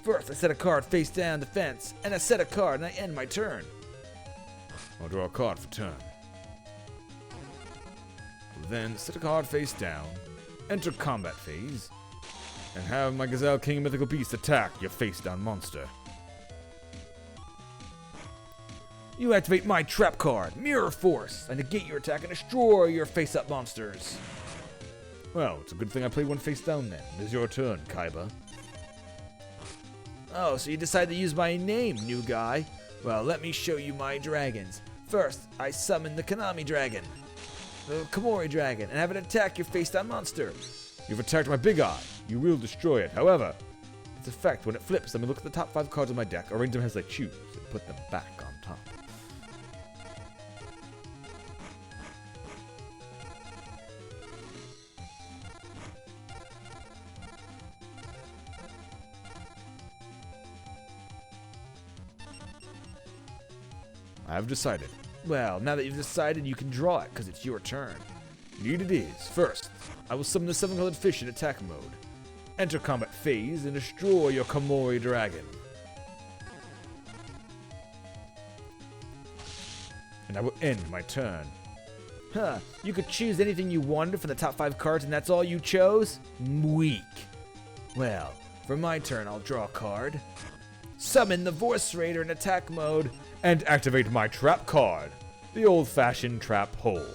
First, I set a card face down defense, and I set a card and I end my turn. I'll draw a card for turn. Then set a card face down, enter combat phase, and have my Gazelle King of Mythical Beasts attack your face down monster. You activate my trap card, Mirror Force, and negate your attack and destroy your face-up monsters. Well, it's a good thing I played one face down then. It is your turn, Kaiba. Oh, so you decide to use my name, new guy? Well, let me show you my dragons. First, I summon the Konami Dragon, the Komori Dragon, and have it attack your face-down monster. You've attacked my Big Eye. You will destroy it. However, its effect, when it flips, let me look at the top 5 cards of my deck, arrange them as I choose, and put them back on top. I've decided. Well, now that you've decided, you can draw it, because it's your turn. Indeed it is. First, I will summon the 7-colored fish in attack mode. Enter combat phase and destroy your Komori Dragon. And I will end my turn. Huh, you could choose anything you wanted from the top 5 cards and that's all you chose? Weak. Well, for my turn, I'll draw a card, summon the Voice Raider in attack mode, and activate my trap card, the old-fashioned trap hole.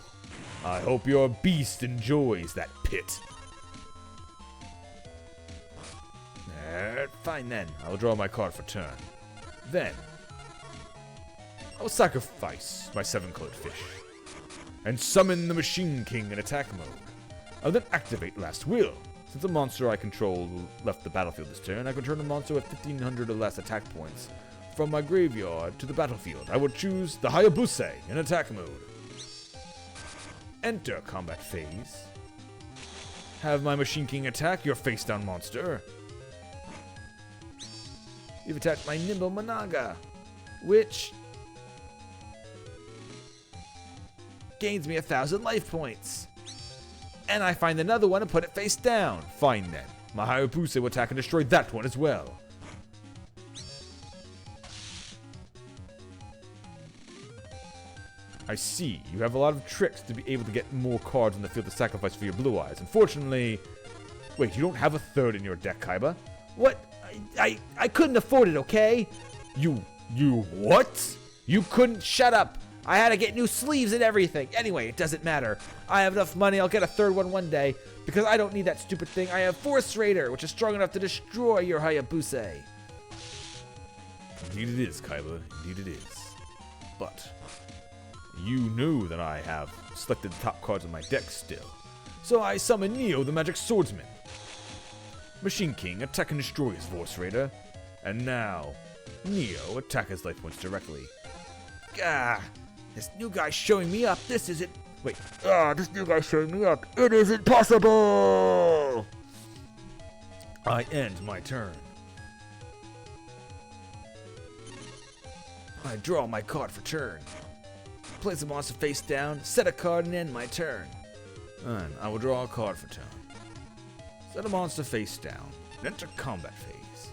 I hope your beast enjoys that pit. Fine then, I'll draw my card for turn. Then, I'll sacrifice my 7-colored fish, and summon the Machine King in attack mode. I'll then activate Last Will. Since a monster I control left the battlefield this turn, I can turn a monster with 1500 or less attack points from my graveyard to the battlefield. I will choose the Hayabusa in attack mode. Enter combat phase. Have my Machine King attack your face-down monster. You've attacked my Nimble Managa, which gains me 1,000 life points. And I find another one and put it face down. Fine then. My Hayabusa will attack and destroy that one as well. I see. You have a lot of tricks to be able to get more cards on the field to sacrifice for your blue eyes. Unfortunately... Wait, you don't have a third in your deck, Kaiba? What? I couldn't afford it, okay? You what? You couldn't? Shut up. I had to get new sleeves and everything. Anyway, it doesn't matter. I have enough money. I'll get a third one day. Because I don't need that stupid thing. I have Force Raider, which is strong enough to destroy your Hayabusa. Indeed it is, Kaiba. Indeed it is. But you knew that I have selected the top cards of my deck still. So I summon Neo, the Magic Swordsman. Machine King, attack and destroy his Voice Raider. And now, Neo, attack his life points directly. Gah! This new guy's showing me up. This isn't... Wait. This new guy's showing me up. It isn't possible! I end my turn. I draw my card for turn. Place a monster face down, set a card, and end my turn. And I will draw a card for turn. Set a monster face down, and enter combat phase.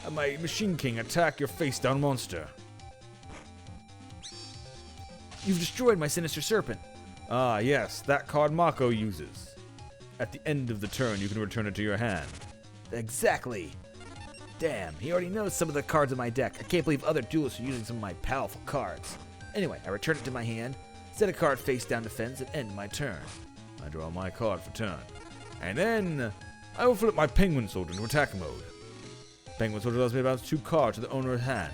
Have my Machine King attack your face down monster. You've destroyed my Sinister Serpent. Ah, yes, that card Mako uses. At the end of the turn, you can return it to your hand. Exactly. Damn, he already knows some of the cards in my deck. I can't believe other duelists are using some of my powerful cards. Anyway, I return it to my hand, set a card face down defense, and end my turn. I draw my card for turn. And then, I will flip my Penguin Soldier into attack mode. Penguin Soldier allows me to bounce 2 cards to the owner's hand.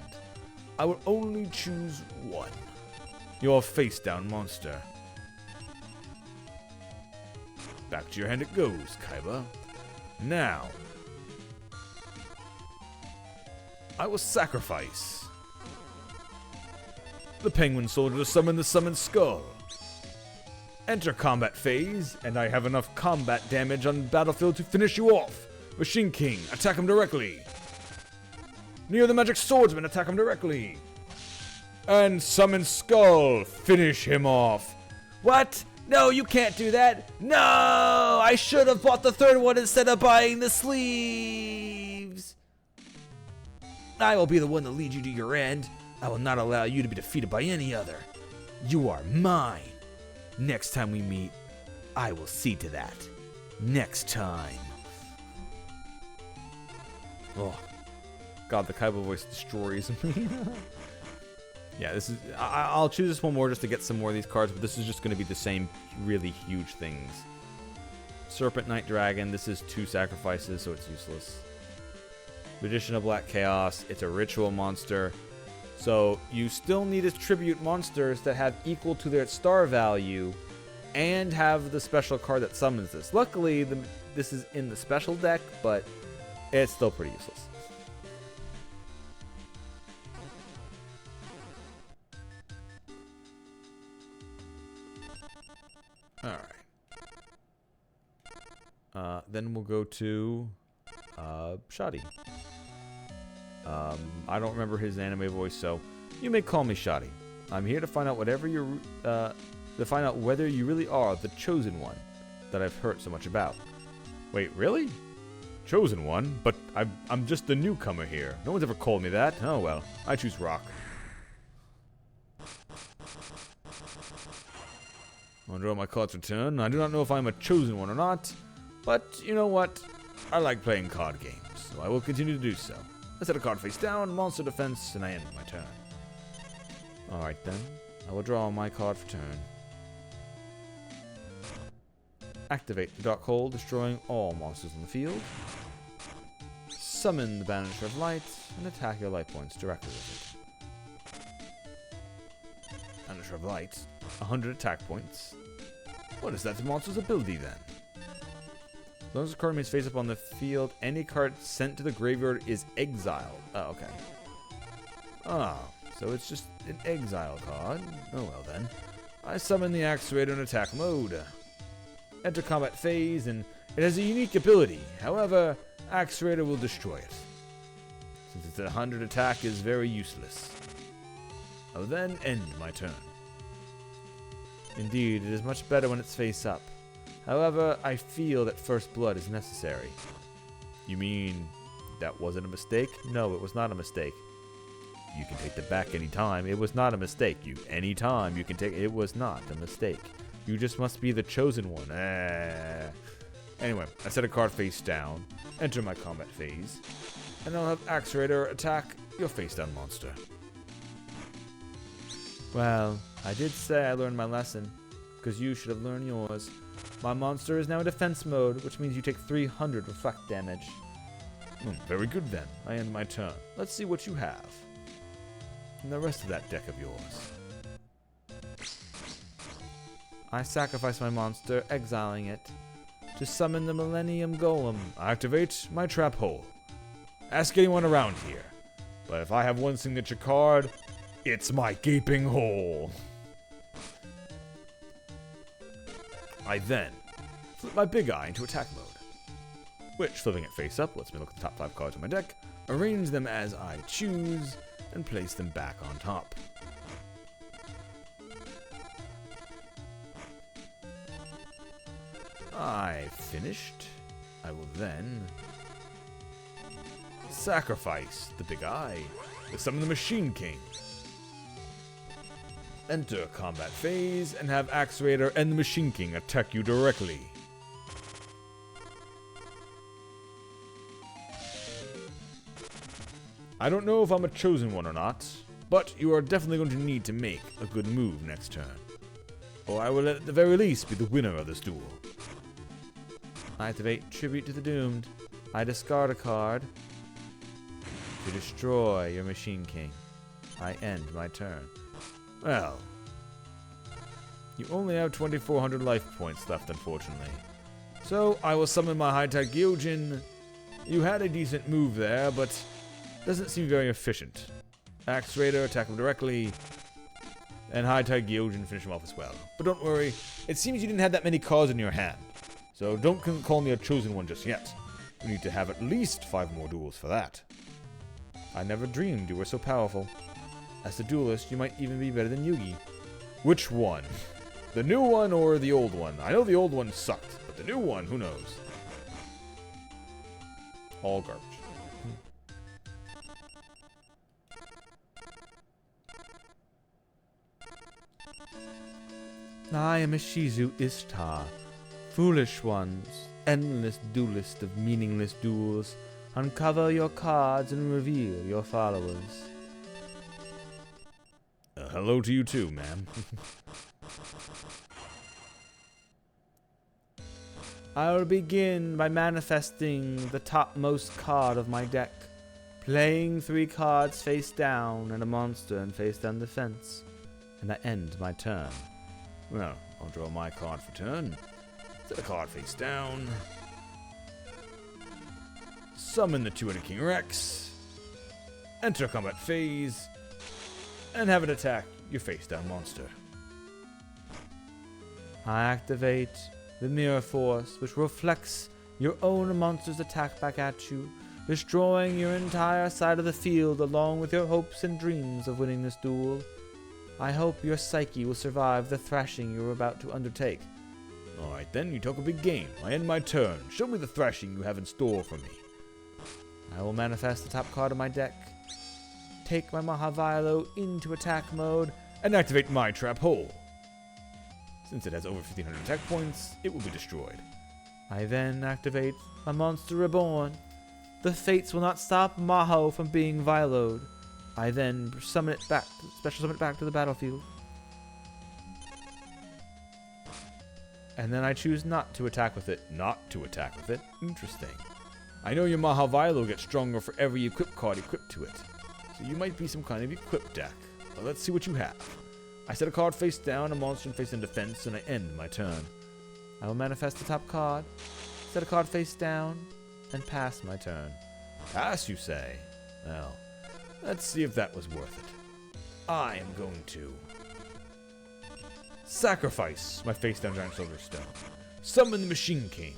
I will only choose one. Your face down monster. Back to your hand it goes, Kaiba. Now, I will sacrifice the Penguin Soldier to summon the Summoned Skull. Enter combat phase, and I have enough combat damage on the battlefield to finish you off. Machine King, attack him directly. Neo the Magic Swordsman, attack him directly. And Summon Skull, finish him off. What? No, you can't do that. No! I should have bought the third one instead of buying the sleeves. I will be the one to lead you to your end. I will not allow you to be defeated by any other. You are mine. Next time we meet, I will see to that. Next time. Oh, God, the Kaiba voice destroys me. Yeah, this is. I'll choose this one more just to get some more of these cards, but this is just going to be the same really huge things. Serpent Knight Dragon. This is 2 sacrifices, so it's useless. Magician of Black Chaos. It's a ritual monster. So you still need to tribute monsters that have equal to their star value and have the special card that summons this. Luckily, this is in the special deck, but it's still pretty useless. Alright. Then we'll go to Shoddy. I don't remember his anime voice, so you may call me Shoddy. I'm here to find out whether you really are the chosen one that I've heard so much about. Wait, really? Chosen one? But I'm just the newcomer here. No one's ever called me that. Oh well, I choose Rock. I'll draw my cards for turn. I do not know if I'm a chosen one or not, but you know what? I like playing card games, so I will continue to do so. I set a card face down, monster defense, and I end my turn. Alright then, I will draw my card for turn. Activate the Dark Hole, destroying all monsters on the field. Summon the Banisher of Light, and attack your light points directly with it. Banisher of Light, 100 attack points. What is that the monster's ability then? As long as the card remains face up on the field, any card sent to the graveyard is exiled. Oh, okay. Ah, so it's just an exile card. Oh well then. I summon the Axe Raider in attack mode. Enter combat phase, and it has a unique ability. However, Axe Raider will destroy it. Since its 100 attack is very useless. I'll then end my turn. Indeed, it is much better when it's face up. However, I feel that first blood is necessary. You mean that wasn't a mistake? No, it was not a mistake. You can take that back anytime. It was not a mistake. Anytime you can take it. It was not a mistake. You just must be the chosen one. Anyway, I set a card face down, enter my combat phase, and I'll have Axe Raider attack your face down monster. Well, I did say I learned my lesson, because you should have learned yours. My monster is now in defense mode, which means you take 300 reflect damage. Very good then. I end my turn. Let's see what you have. And the rest of that deck of yours. I sacrifice my monster, exiling it, to summon the Millennium Golem. Activate my trap hole. Ask anyone around here. But if I have one signature card, it's my gaping hole. I then flip my big eye into attack mode, which, flipping it face up, lets me look at the top 5 cards on my deck, arrange them as I choose, and place them back on top. I finished. I will then sacrifice the big eye to summon the Machine King. Enter combat phase and have Axe Raider and the Machine King attack you directly. I don't know if I'm a chosen one or not, but you are definitely going to need to make a good move next turn, or I will at the very least be the winner of this duel. I activate Tribute to the Doomed. I discard a card to destroy your Machine King. I end my turn. Well, you only have 2,400 life points left, unfortunately. So I will summon my High-Tech Gyojin. You had a decent move there, but doesn't seem very efficient. Axe Raider, attack him directly, and High-Tech Gyojin finish him off as well. But don't worry, it seems you didn't have that many cards in your hand. So don't call me a chosen one just yet. You need to have at least 5 more duels for that. I never dreamed you were so powerful. As a duelist, you might even be better than Yugi. Which one? The new one or the old one? I know the old one sucked, but the new one, who knows? All garbage. I am a Shizu Ishtar. Foolish ones, endless duelist of meaningless duels, uncover your cards and reveal your followers. Hello to you too, ma'am. I will begin by manifesting the topmost card of my deck, playing 3 cards face down and a monster in face down defense, and I end my turn. Well, I'll draw my card for turn. Set a card face down. Summon the Two-Headed King Rex. Enter combat phase. And have it attack your face down monster. I activate the Mirror Force, which reflects your own monster's attack back at you, destroying your entire side of the field along with your hopes and dreams of winning this duel. I hope your psyche will survive the thrashing you're about to undertake. Alright then, you talk a big game. I end my turn. Show me the thrashing you have in store for me. I will manifest the top card of my deck, take my Mahavilo into attack mode, and activate my trap hole. Since it has over 1500 attack points, it will be destroyed. I then activate a Monster Reborn. The fates will not stop Maho from being Viloed. I then summon it back, special summon it back to the battlefield. And then I choose not to attack with it. Not to attack with it. Interesting. I know your Maha Vilo gets stronger for every equip card equipped to it. So you might be some kind of equip deck. Well, let's see what you have. I set a card face down, a monster face in defense, and I end my turn. I will manifest the top card, set a card face down, and pass my turn. Pass, you say? Well, let's see if that was worth it. I am going to sacrifice my face down giant silver stone, summon the Machine King,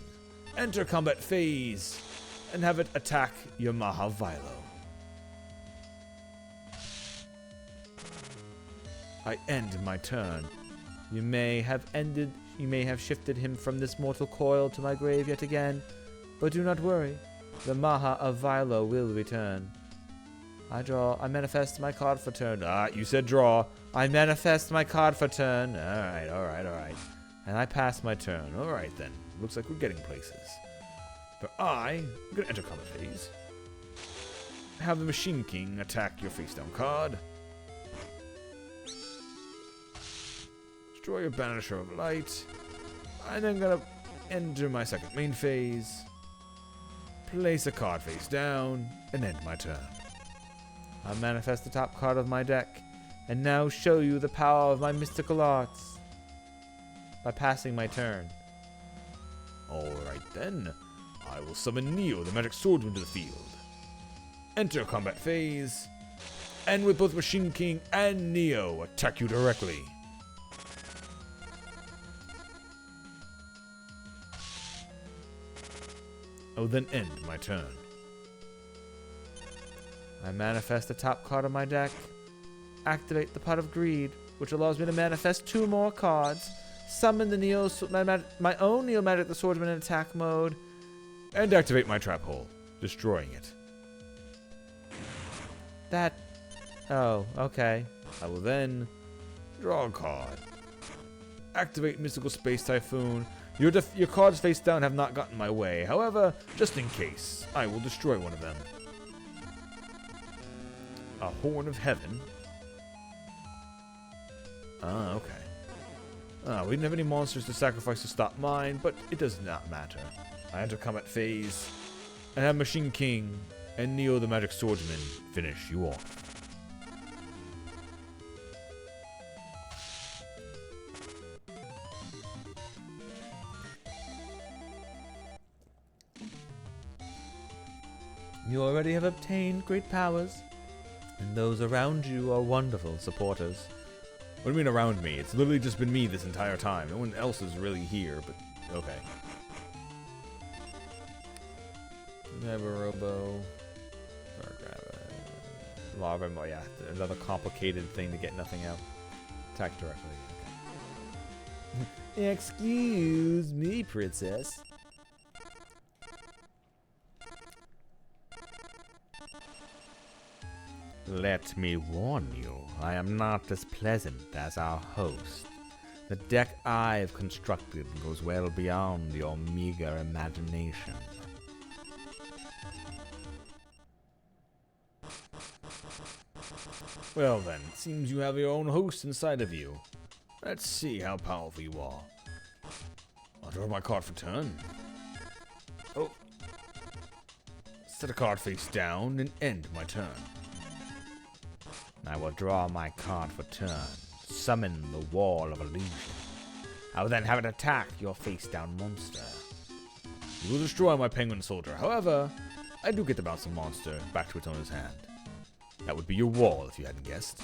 enter combat phase, and have it attack your Maha Vilo. I end my turn. You may have shifted him from this mortal coil to my grave yet again, but do not worry, the Maha of Vilo will return. I manifest my card for turn. You said draw. I manifest my card for turn. Alright. And I pass my turn. Alright then. Looks like we're getting places. But I'm gonna enter combat phase. Have the Machine King attack your face down card. Destroy your Banisher of Light. I'm then gonna enter my second main phase. Place a card face down, and end my turn. I manifest the top card of my deck, and now show you the power of my mystical arts by passing my turn. Alright then, I will summon Neo, the magic swordsman, to the field. Enter combat phase, and with both Machine King and Neo attack you directly. I will then end my turn. I manifest the top card of my deck, activate the Pot of Greed, which allows me to manifest 2 more cards, summon the my own Neo Magic the Swordsman in attack mode, and activate my Trap Hole, destroying it. Oh, okay. I will then draw a card. Activate Mystical Space Typhoon. Your cards face down have not gotten my way. However, just in case, I will destroy one of them. A Horn of Heaven. Okay. We didn't have any monsters to sacrifice to stop mine, but it does not matter. I enter combat phase, and have Machine King and Neo the Magic Swordsman finish you off. You already have obtained great powers, and those around you are wonderful supporters. What do you mean around me? It's literally just been me this entire time. No one else is really here, but okay. Never Robo. Lava, yeah, another complicated thing to get nothing out. Attack directly. Okay. Excuse me, princess. Let me warn you, I am not as pleasant as our host. The deck I've constructed goes well beyond your meager imagination. Well then, it seems you have your own host inside of you. Let's see how powerful you are. I'll draw my card for turn. Oh. Set a card face down and end my turn. I will draw my card for turn. Summon the Wall of Illusion. I will then have it attack your face-down monster. You will destroy my penguin soldier. However, I do get to bounce the monster back to its owner's hand. That would be your wall, if you hadn't guessed.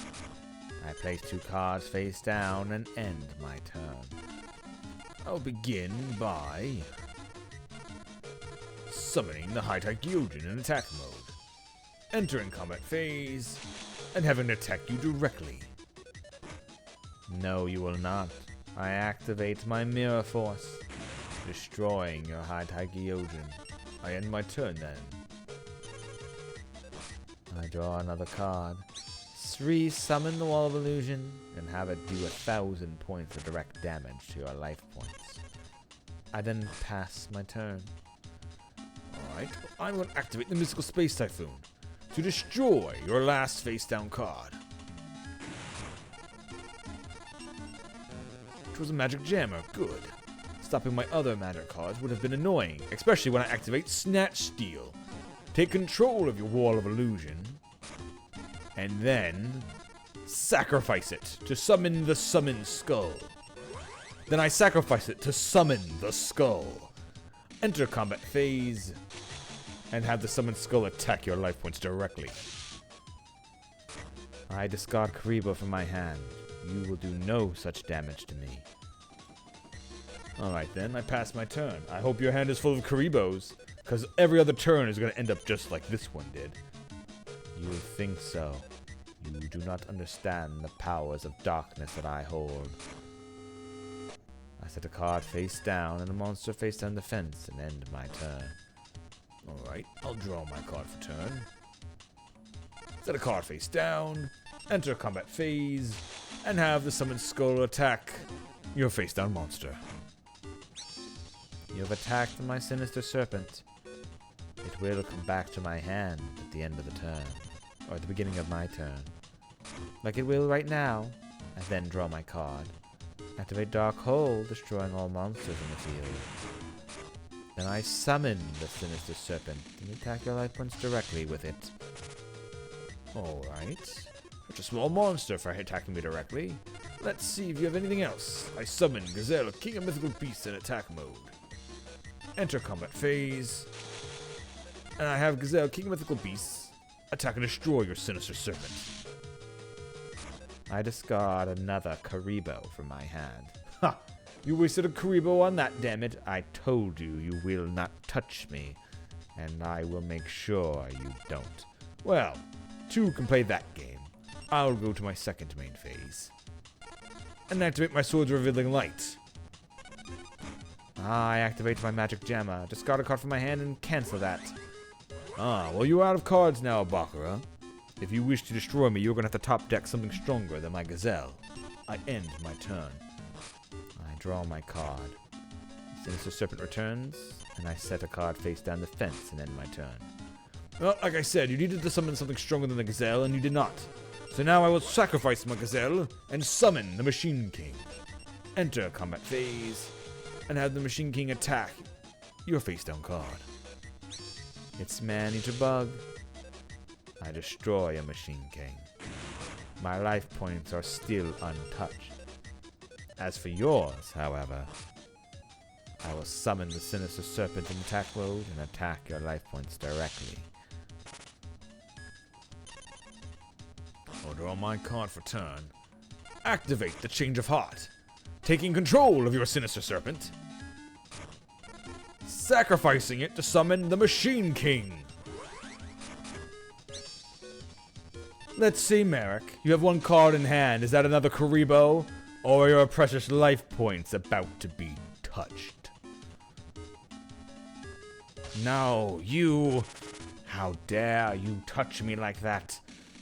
I place 2 cards face down and end my turn. I'll begin by summoning the High Gyojin in attack mode. Entering combat phase, and having it attack you directly. No, you will not. I activate my Mirror Force, destroying your High Gyojin. I end my turn then. I draw another card. re-summon the Wall of Illusion and have it do 1,000 points of direct damage to your life points. I then pass my turn. Alright, I'm going to activate the Mystical Space Typhoon to destroy your last face-down card. Which was a Magic Jammer, good. Stopping my other magic cards would have been annoying, especially when I activate Snatch Steal. Take control of your Wall of Illusion, and then sacrifice it to summon the Summon Skull. Then I sacrifice it to summon the Skull. Enter combat phase, and have the Summon Skull attack your life points directly. I discard Karibo from my hand. You will do no such damage to me. Alright then, I pass my turn. I hope your hand is full of Karibos, because every other turn is going to end up just like this one did. You think so. You do not understand the powers of darkness that I hold. I set a card face down and a monster face down the fence and end my turn. Alright, I'll draw my card for turn. Set a card face down, enter combat phase, and have the Summoned Skull attack your face down monster. You have attacked my Sinister Serpent. It will come back to my hand at the end of the turn, or at the beginning of my turn. Like it will right now. I then draw my card. Activate Dark Hole, destroying all monsters in the field. Then I summon the Sinister Serpent and attack your life points directly with it. Alright. Such a small monster for attacking me directly. Let's see if you have anything else. I summon Gazelle, King of Mythical Beasts in attack mode. Enter combat phase. And I have Gazelle, King of Mythical Beasts, attack and destroy your Sinister Serpent. I discard another Karibo from my hand. Ha! You wasted a Karibo on that, damn it. I told you you will not touch me. And I will make sure you don't. Well, two can play that game. I'll go to my second main phase. And activate my Sword's Revealing Light. I activate my Magic Jammer. Discard a card from my hand and cancel that. Well, you're out of cards now, Bakura. If you wish to destroy me, you're going to have to top deck something stronger than my Gazelle. I end my turn. I draw my card. Sinister Serpent returns, and I set a card face down the fence and end my turn. Well, like I said, you needed to summon something stronger than the Gazelle, and you did not. So now I will sacrifice my Gazelle and summon the Machine King. Enter combat phase, and have the Machine King attack your face down card. It's Man-Eater Bug. I destroy a Machine King. My life points are still untouched. As for yours, however, I will summon the Sinister Serpent in attack mode and attack your life points directly. I'll draw my card for turn. Activate the Change of Heart, taking control of your Sinister Serpent. Sacrificing it to summon the Machine King. Let's see, Merrick. You have one card in hand. Is that another Karibo? Or are your precious life points about to be touched? No, you... How dare you touch me like that?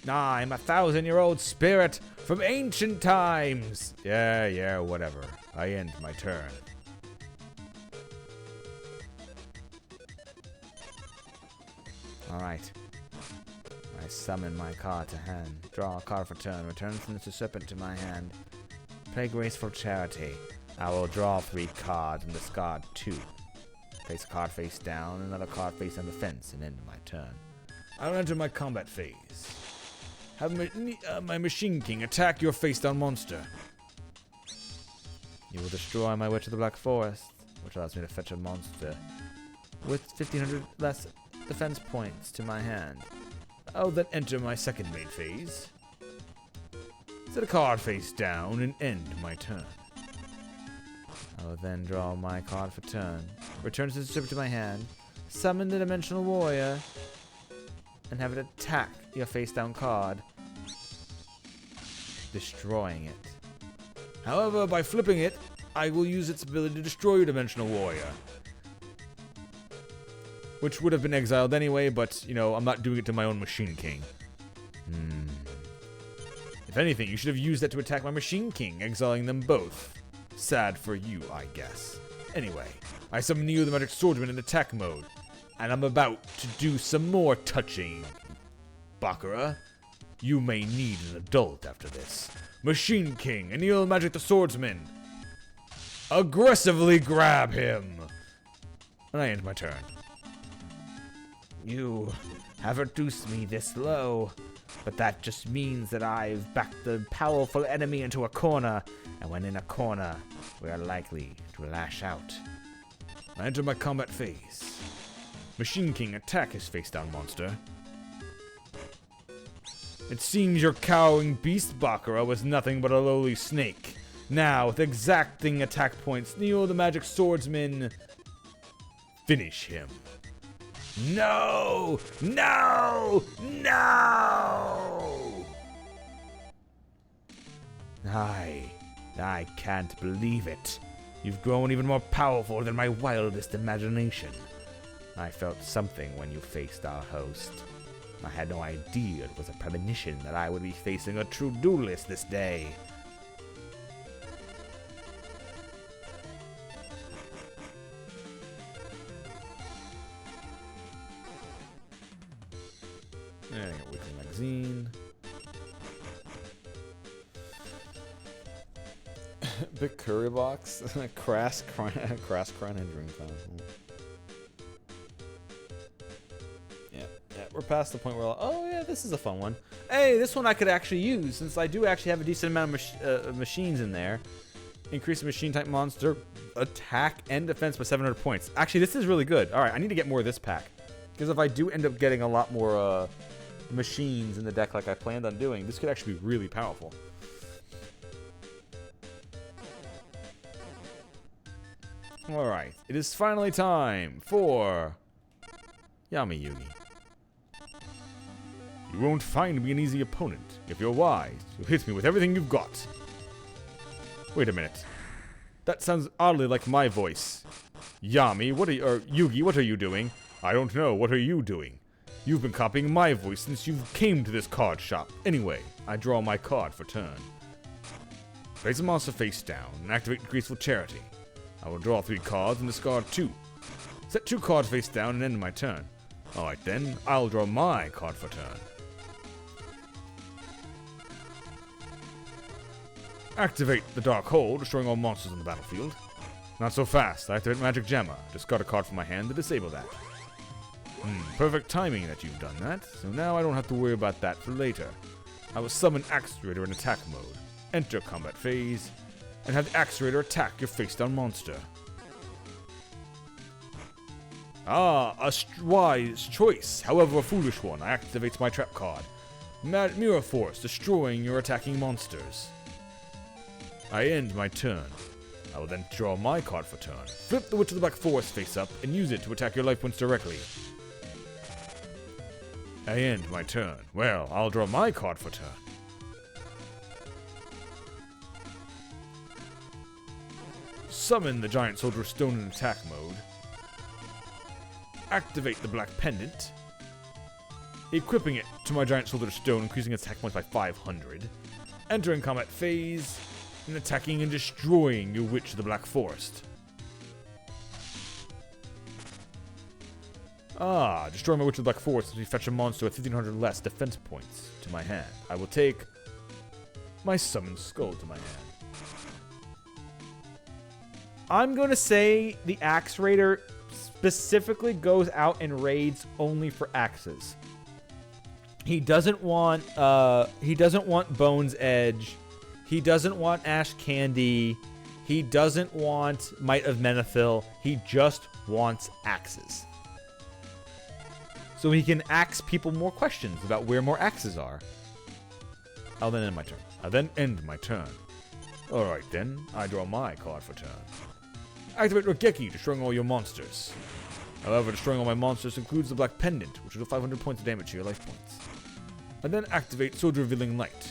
I'm a 1,000-year-old spirit from ancient times. Yeah, whatever. I end my turn. Alright. I summon my card to hand. Draw a card for turn. Return Sinister Serpent to my hand. Play Graceful Charity. I will draw 3 cards and discard 2. Place a card face down, another card face on the fence, and end my turn. I'll enter my combat phase. Have my Machine King attack your face down monster. You will destroy my Witch of the Black Forest, which allows me to fetch a monster with 1,500 less defense points to my hand. I'll then enter my second main phase. Set a card face down and end my turn. I will then draw my card for turn. Return Sinister Serpent to my hand. Summon the Dimensional Warrior. And have it attack your face down card, destroying it. However, by flipping it, I will use its ability to destroy your Dimensional Warrior. Which would have been exiled anyway, but, I'm not doing it to my own Machine King. If anything, you should have used that to attack my Machine King, exiling them both. Sad for you, I guess. Anyway, I summon Neo the Magic Swordsman in attack mode, and I'm about to do some more touching. Bakura, you may need an adult after this. Machine King and Neo the Magic the Swordsman. Aggressively grab him! And I end my turn. You have reduced me this low, but that just means that I've backed the powerful enemy into a corner, and when in a corner, we are likely to lash out. I enter my combat phase. Machine King, attack his face-down monster. It seems your cowering beast, Bakura, was nothing but a lowly snake. Now, with exacting attack points, Neo the Magic Swordsman, finish him. No! No! No! I can't believe it. You've grown even more powerful than my wildest imagination. I felt something when you faced our host. I had no idea it was a premonition that I would be facing a true duelist this day. There you go, weekly magazine. Big curry box. Crass crime and drink time. Yeah, we're past the point where, oh yeah, this is a fun one. Hey, this one I could actually use, since I do actually have a decent amount of machines in there. Increase the machine type monster attack and defense by 700 points. Actually, this is really good. Alright, I need to get more of this pack. Because if I do end up getting a lot more machines in the deck like I planned on doing, this could actually be really powerful. Alright, it is finally time for Yami Yugi. You won't find me an easy opponent. If you're wise, you'll hit me with everything you've got. Wait a minute. That sounds oddly like my voice. Yami, Yugi, what are you doing? I don't know, what are you doing? You've been copying my voice since you came to this card shop. Anyway, I draw my card for turn. Place a monster face down and activate Graceful Charity. I will draw 3 cards and discard 2. Set 2 cards face down and end my turn. Alright then, I'll draw my card for turn. Activate the Dark Hole, destroying all monsters on the battlefield. Not so fast. I activate Magic Gemma. Discard a card from my hand to disable that. Perfect timing that you've done that, so now I don't have to worry about that for later. I will summon Axe Raider in attack mode. Enter combat phase, and have the Axe Raider attack your face-down monster. Ah, a wise choice, however a foolish one. I activate my trap card. Mirror Force, destroying your attacking monsters. I end my turn. I will then draw my card for turn. Flip the Witch of the Black Forest face up and use it to attack your life points directly. I end my turn. Well, I'll draw my card for turn. Summon the Giant Soldier Stone in attack mode. Activate the Black Pendant. Equipping it to my Giant Soldier Stone, increasing its attack points by 500. Entering combat phase, and attacking and destroying your Witch of the Black Forest. Ah, destroy my Witch of the Black Forest as we fetch a monster with 1500 less defense points to my hand. I will take my Summoned Skull to my hand. I'm going to say the Axe Raider specifically goes out and raids only for axes. He doesn't want Bone's Edge. He doesn't want Ash Candy. He doesn't want Might of Menethil. He just wants axes. So he can ask people more questions about where more axes are. I'll then end my turn. Alright then, I draw my card for turn. Activate Rogeki, destroying all your monsters. However, destroying all my monsters includes the Black Pendant, which will do 500 points of damage to your life points. And then activate Sword Revealing Light,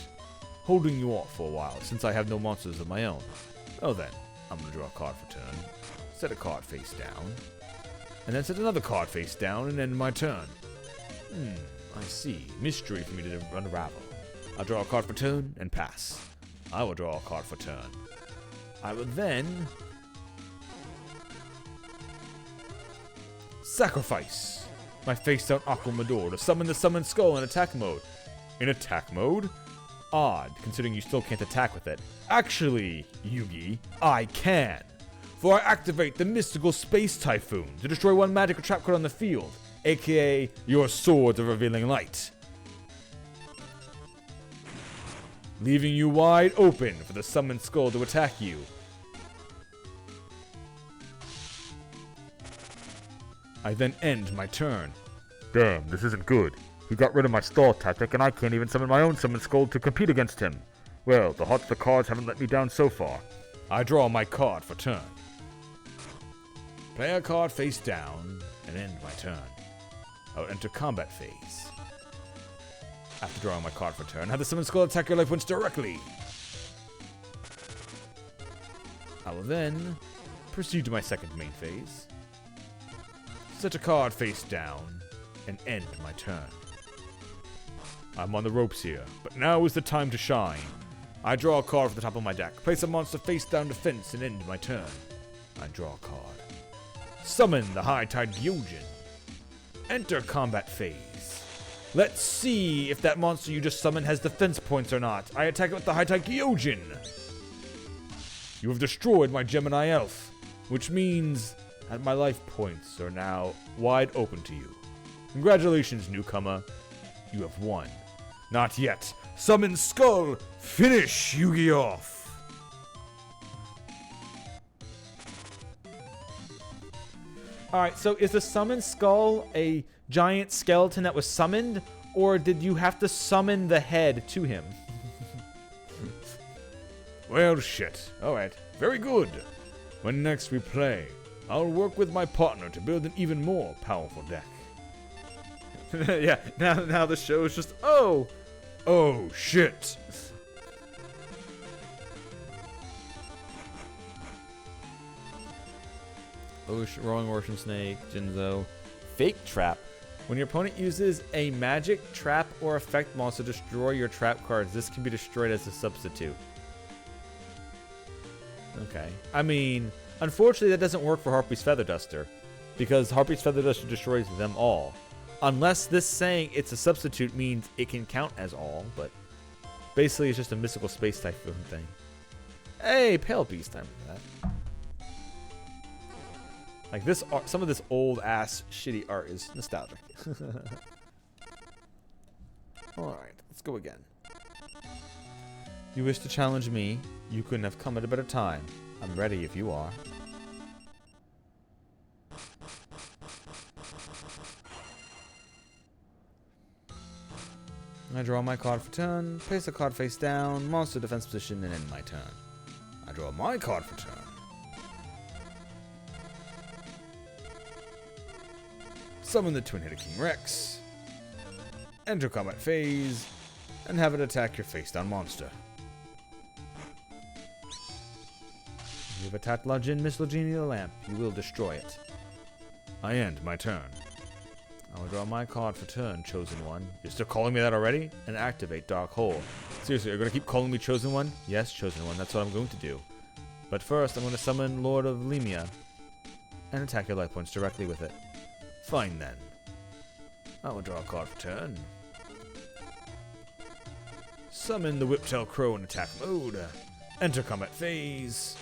holding you off for a while since I have no monsters of my own. Oh then, I'm going to draw a card for turn, set a card face down, and then set another card face down and end my turn. I see. Mystery for me to unravel. I'll draw a card for turn and pass. I will draw a card for turn. I will then sacrifice my face-down Aquamador to summon the Summoned Skull in attack mode. In attack mode? Odd, considering you still can't attack with it. Actually, Yugi, I can. For I activate the Mystical Space Typhoon to destroy one magic or trap card on the field, aka your Swords of Revealing Light, leaving you wide open for the Summoned Skull to attack you. I then end my turn. Damn, this isn't good. He got rid of my stall tactic, and I can't even summon my own Summoned Skull to compete against him. Well, the hearts of the cards haven't let me down so far. I draw my card for turn. Play a card face down and end my turn. I'll enter combat phase. After drawing my card for turn, have the Summoned Skull attack your life points directly. I will then proceed to my second main phase. Set a card face down and end my turn. I'm on the ropes here, but now is the time to shine. I draw a card from the top of my deck, place a monster face down defense, and end my turn. I draw a card. Summon the High Tide Gyojin. Enter combat phase. Let's see if that monster you just summoned has defense points or not. I attack it with the High Tide Gyojin. You have destroyed my Gemini Elf, which means that my life points are now wide open to you. Congratulations, newcomer. You have won. Not yet. Summon Skull! Finish Yugi off! Alright, so is the Summoned Skull a giant skeleton that was summoned? Or did you have to summon the head to him? Well, shit. Alright, very good. When next we play, I'll work with my partner to build an even more powerful deck. Yeah, now the show is just, oh shit. Rolling Ocean Snake, Jinzo. Fake Trap. When your opponent uses a magic, trap, or effect monster to destroy your trap cards, this can be destroyed as a substitute. Okay. I mean, unfortunately that doesn't work for Harpy's Feather Duster, because Harpy's Feather Duster destroys them all. Unless this saying it's a substitute means it can count as all, but basically it's just a Mystical Space Typhoon thing. Hey, Pale Beast, I remember that. Like this art, some of this old ass shitty art is nostalgic. Alright, let's go again. You wish to challenge me? You couldn't have come at a better time. I'm ready if you are. I draw my card for turn, place a card face down, monster defense position, and end my turn. I draw my card for turn. Summon the Twin-Headed King Rex. Enter combat phase, and have it attack your face-down monster. If you have attacked Lajin, Miss Lagini the Lamp, you will destroy it. I end my turn. I will draw my card for turn, Chosen One. You're still calling me that already? And activate Dark Hole. Seriously, you're going to keep calling me Chosen One? Yes, Chosen One, that's what I'm going to do. But first, I'm going to summon Lord of Lemia and attack your life points directly with it. Fine then. I will draw a card for turn. Summon the Whiptail Crow in attack mode. Enter combat phase.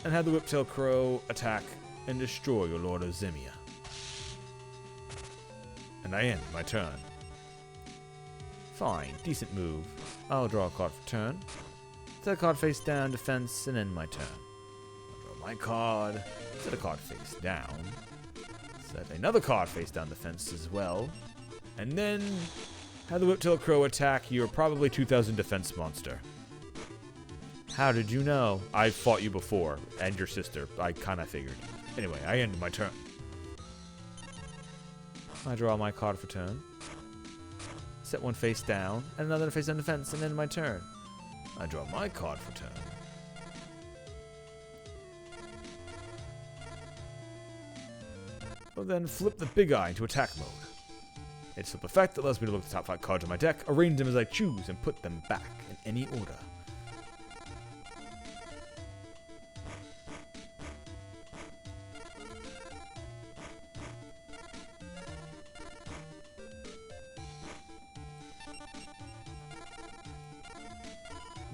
And have the Whiptail Crow attack and destroy your Lord of Zemia. And I end my turn. Fine, decent move. I'll draw a card for turn. Set a card face down, defense, and end my turn. I'll draw my card. Set a card face down. Set another card face down defense as well. And then have the Whiptail Crow attack your probably 2000 defense monster. How did you know? I fought you before, and your sister. I kinda figured. Anyway, I end my turn. I draw my card for turn. Set one face down, and another face down defense, and end my turn. I draw my card for turn. Well then, flip the Big Eye into attack mode. It's a simple effect that allows me to look at the top 5 cards on my deck, arrange them as I choose, and put them back in any order.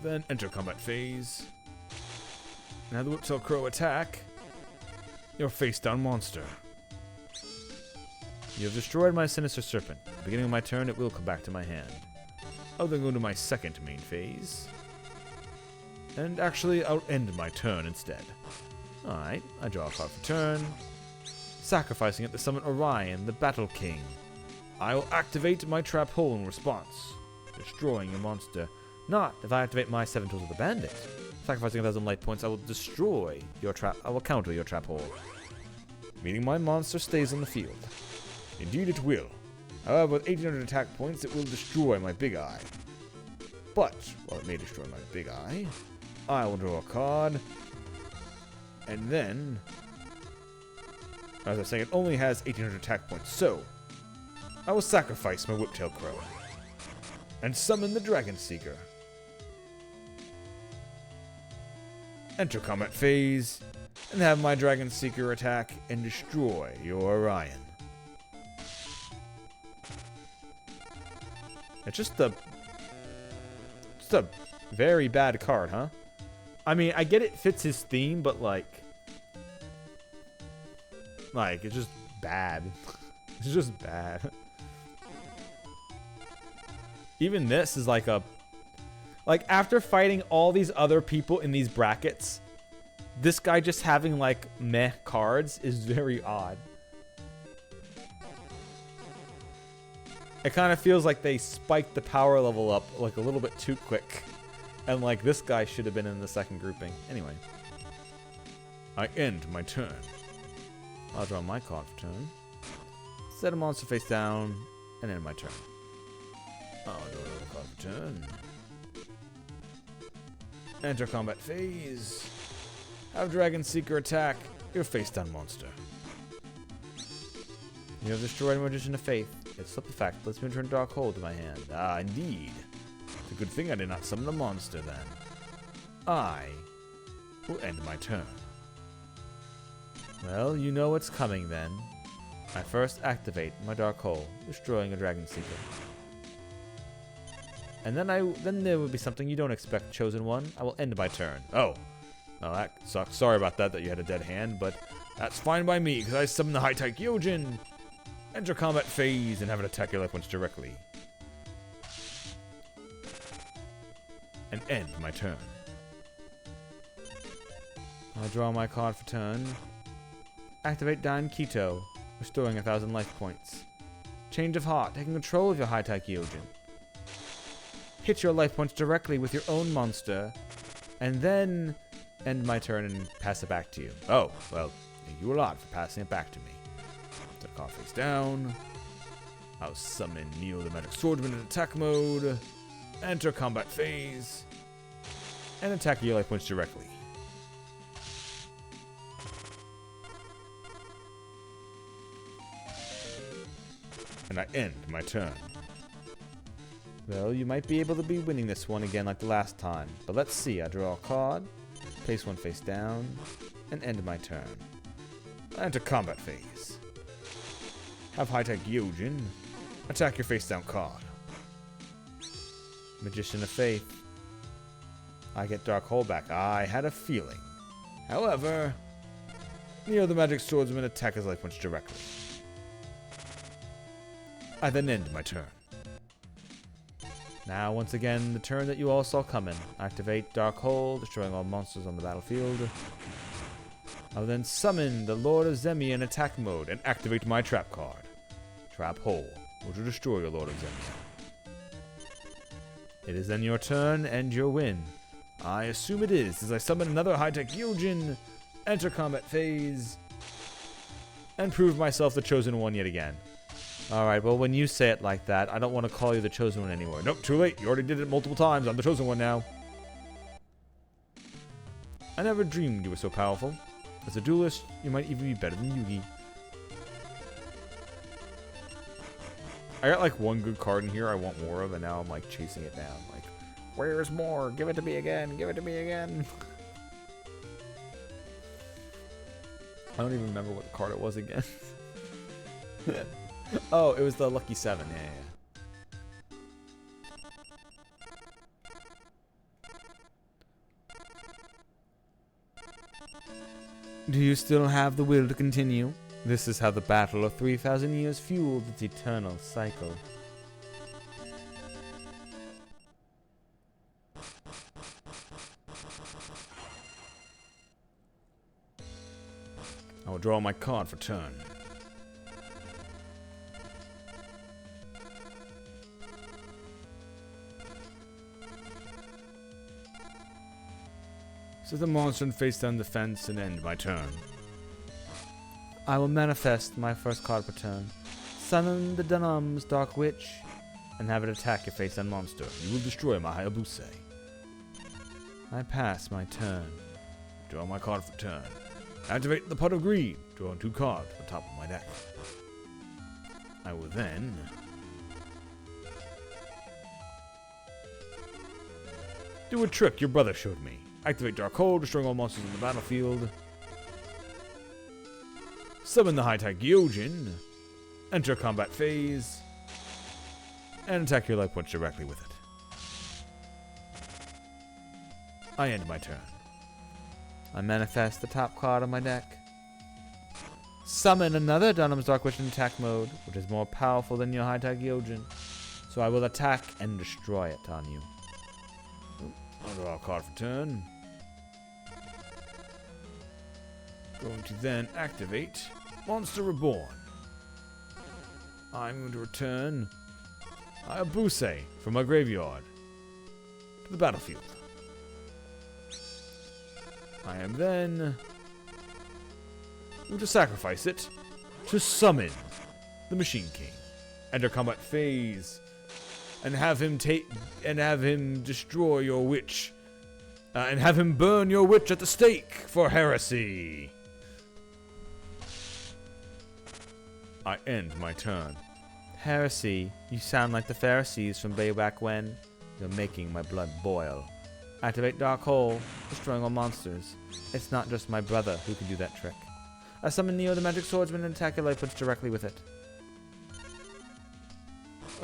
Then enter combat phase. Now the Whiptail Crow attack. Your face down monster. You have destroyed my Sinister Serpent. At the beginning of my turn, it will come back to my hand. I'll then go to my second main phase. And actually, I'll end my turn instead. Alright, I draw a card for turn. Sacrificing it to summon Orion, the Battle King. I will activate my Trap Hole in response, destroying your monster. Not if I activate my 7 Tools of the Bandit. Sacrificing 1,000 life points, I will destroy your trap. I will counter your Trap Hole, meaning my monster stays on the field. Indeed it will. However, with 1,800 attack points, it will destroy my Big Eye. But, while it may destroy my Big Eye, I will draw a card. And then, as I was saying, it only has 1,800 attack points, so I will sacrifice my Whiptail Crow and summon the Dragon Seeker. Enter combat phase, and have my Dragon Seeker attack and destroy your Orion. It's just a very bad card, huh? I mean, I get it fits his theme, but like it's just bad. It's just bad. Even this is like after fighting all these other people in these brackets, this guy just having like meh cards is very odd. It kind of feels like they spiked the power level up like a little bit too quick. And like this guy should have been in the second grouping. Anyway. I end my turn. I'll draw my card for turn. Set a monster face down and end my turn. I'll draw another card for turn. Enter combat phase. Have Dragon Seeker attack your face down monster. You have destroyed Magician of Faith. Its slip effect lets me return Dark Hole to my hand. Ah, indeed. It's a good thing I did not summon a monster then. I will end my turn. Well, you know what's coming then. I first activate my Dark Hole, destroying a Dragon Seeker. And then there will be something you don't expect, Chosen One. I will end my turn. Oh, that sucks. Sorry about that you had a dead hand, but that's fine by me, because I summon the High-Tech Gyojin. Enter combat phase and have it attack your life points directly. And end my turn. I'll draw my card for turn. Activate Dan Keto, restoring 1,000 life points. Change of heart, taking control of your High-Tech Gyojin. Hit your life points directly with your own monster, and then end my turn and pass it back to you. Oh, well, thank you a lot for passing it back to me. Put the card face down. I'll summon Neo the Magic Swordsman in attack mode. Enter combat phase. And attack your life points directly. And I end my turn. Well, you might be able to be winning this one again like the last time. But let's see. I draw a card, place one face down, and end my turn. Enter combat phase. Have High-Tech Gyojin attack your face down card. Magician of Faith. I get Dark Hole back. I had a feeling. However, Neo the Magic Swordsman attack his life points directly. I then end my turn. Now, once again, the turn that you all saw coming. Activate Dark Hole, destroying all monsters on the battlefield. I'll then summon the Lord of Zemi in attack mode and activate my trap card. Trap Hole, which will destroy your Lord of Zemi. It is then your turn and your win. I assume it is, as I summon another High-Tech Gyojin, enter combat phase, and prove myself the Chosen One yet again. Alright, well, when you say it like that, I don't want to call you the Chosen One anymore. Nope, too late. You already did it multiple times. I'm the Chosen One now. I never dreamed you were so powerful. As a duelist, you might even be better than Yugi. I got like one good card in here I want more of, and now I'm like chasing it down. Like, where's more? Give it to me again. Give it to me again. I don't even remember what card it was again. Oh, it was the Lucky 7. Yeah. Do you still have the will to continue? This is how the battle of 3,000 years fueled its eternal cycle. I will draw my card for turn. Set the monster and face down the fence and end my turn. I will manifest my first card per turn. Summon the Dunham's Dark Witch and have it attack your face down monster. You will destroy my Hayabusa. I pass my turn. Draw my card for turn. Activate the Pot of Greed. Draw 2 cards on top of my deck. I will then do a trick your brother showed me. Activate Dark Hole, destroying all monsters in the battlefield. Summon the High-Tide Gyojin. Enter combat phase. And attack your life punch directly with it. I end my turn. I manifest the top card of my deck. Summon another Dunham's Dark Witch in attack mode, which is more powerful than your High-Tide Gyojin. So I will attack and destroy it on you. I'll draw a card for turn. Going to then activate Monster Reborn. I'm going to return Hayabusa from my graveyard to the battlefield. I am then going to sacrifice it to summon the Machine King. Enter combat phase and have him destroy your witch. And have him burn your witch at the stake for heresy. I end my turn. Heresy? You sound like the Pharisees from way back when. You're making my blood boil. Activate Dark Hole, destroying all monsters. It's not just my brother who can do that trick. I summon Neo the Magic Swordsman and attack your life punch directly with it.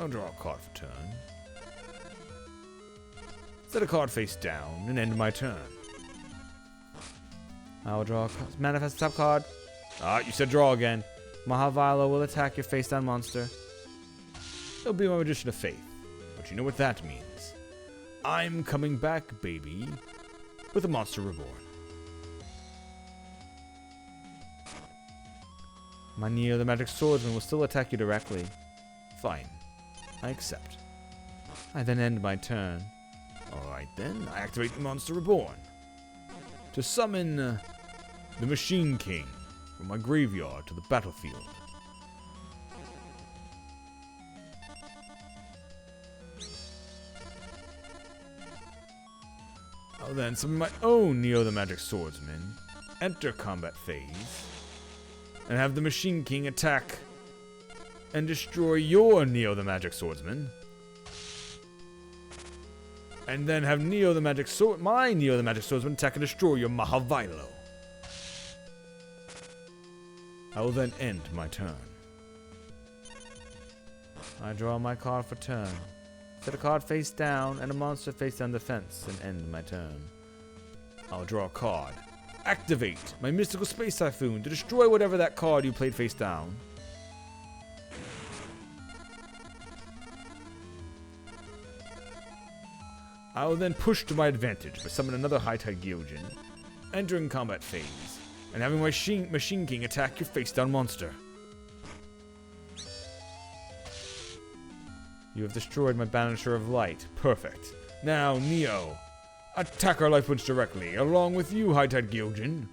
I'll draw a card for turn. Set a card face down and end my turn. I will draw a manifest top card. Ah, you said draw again. Mahavilo will attack your face down monster. It'll be my Magician of Faith. But you know what that means. I'm coming back, baby, with a Monster Reborn. My Neo the Magic Swordsman will still attack you directly. Fine. I accept. I then end my turn. Alright then, I activate the Monster Reborn to summon the Machine King from my graveyard to the battlefield. I'll then summon my own Neo the Magic Swordsman, enter combat phase, and have the Machine King attack and destroy your Neo the Magic Swordsman. And then have my Neo the Magic Swordsman attack and destroy your Mahavilo. I will then end my turn. I draw my card for turn. Set a card face down and a monster face down the fence and end my turn. I'll draw a card. Activate my Mystical Space Typhoon to destroy whatever that card you played face down. I will then push to my advantage by summoning another High-Tide Gyojin, entering combat phase, and having my Machine King attack your face-down monster. You have destroyed my Banisher of Light. Perfect. Now, Neo, attack our life punch directly, along with you, High-Tide Gyojin.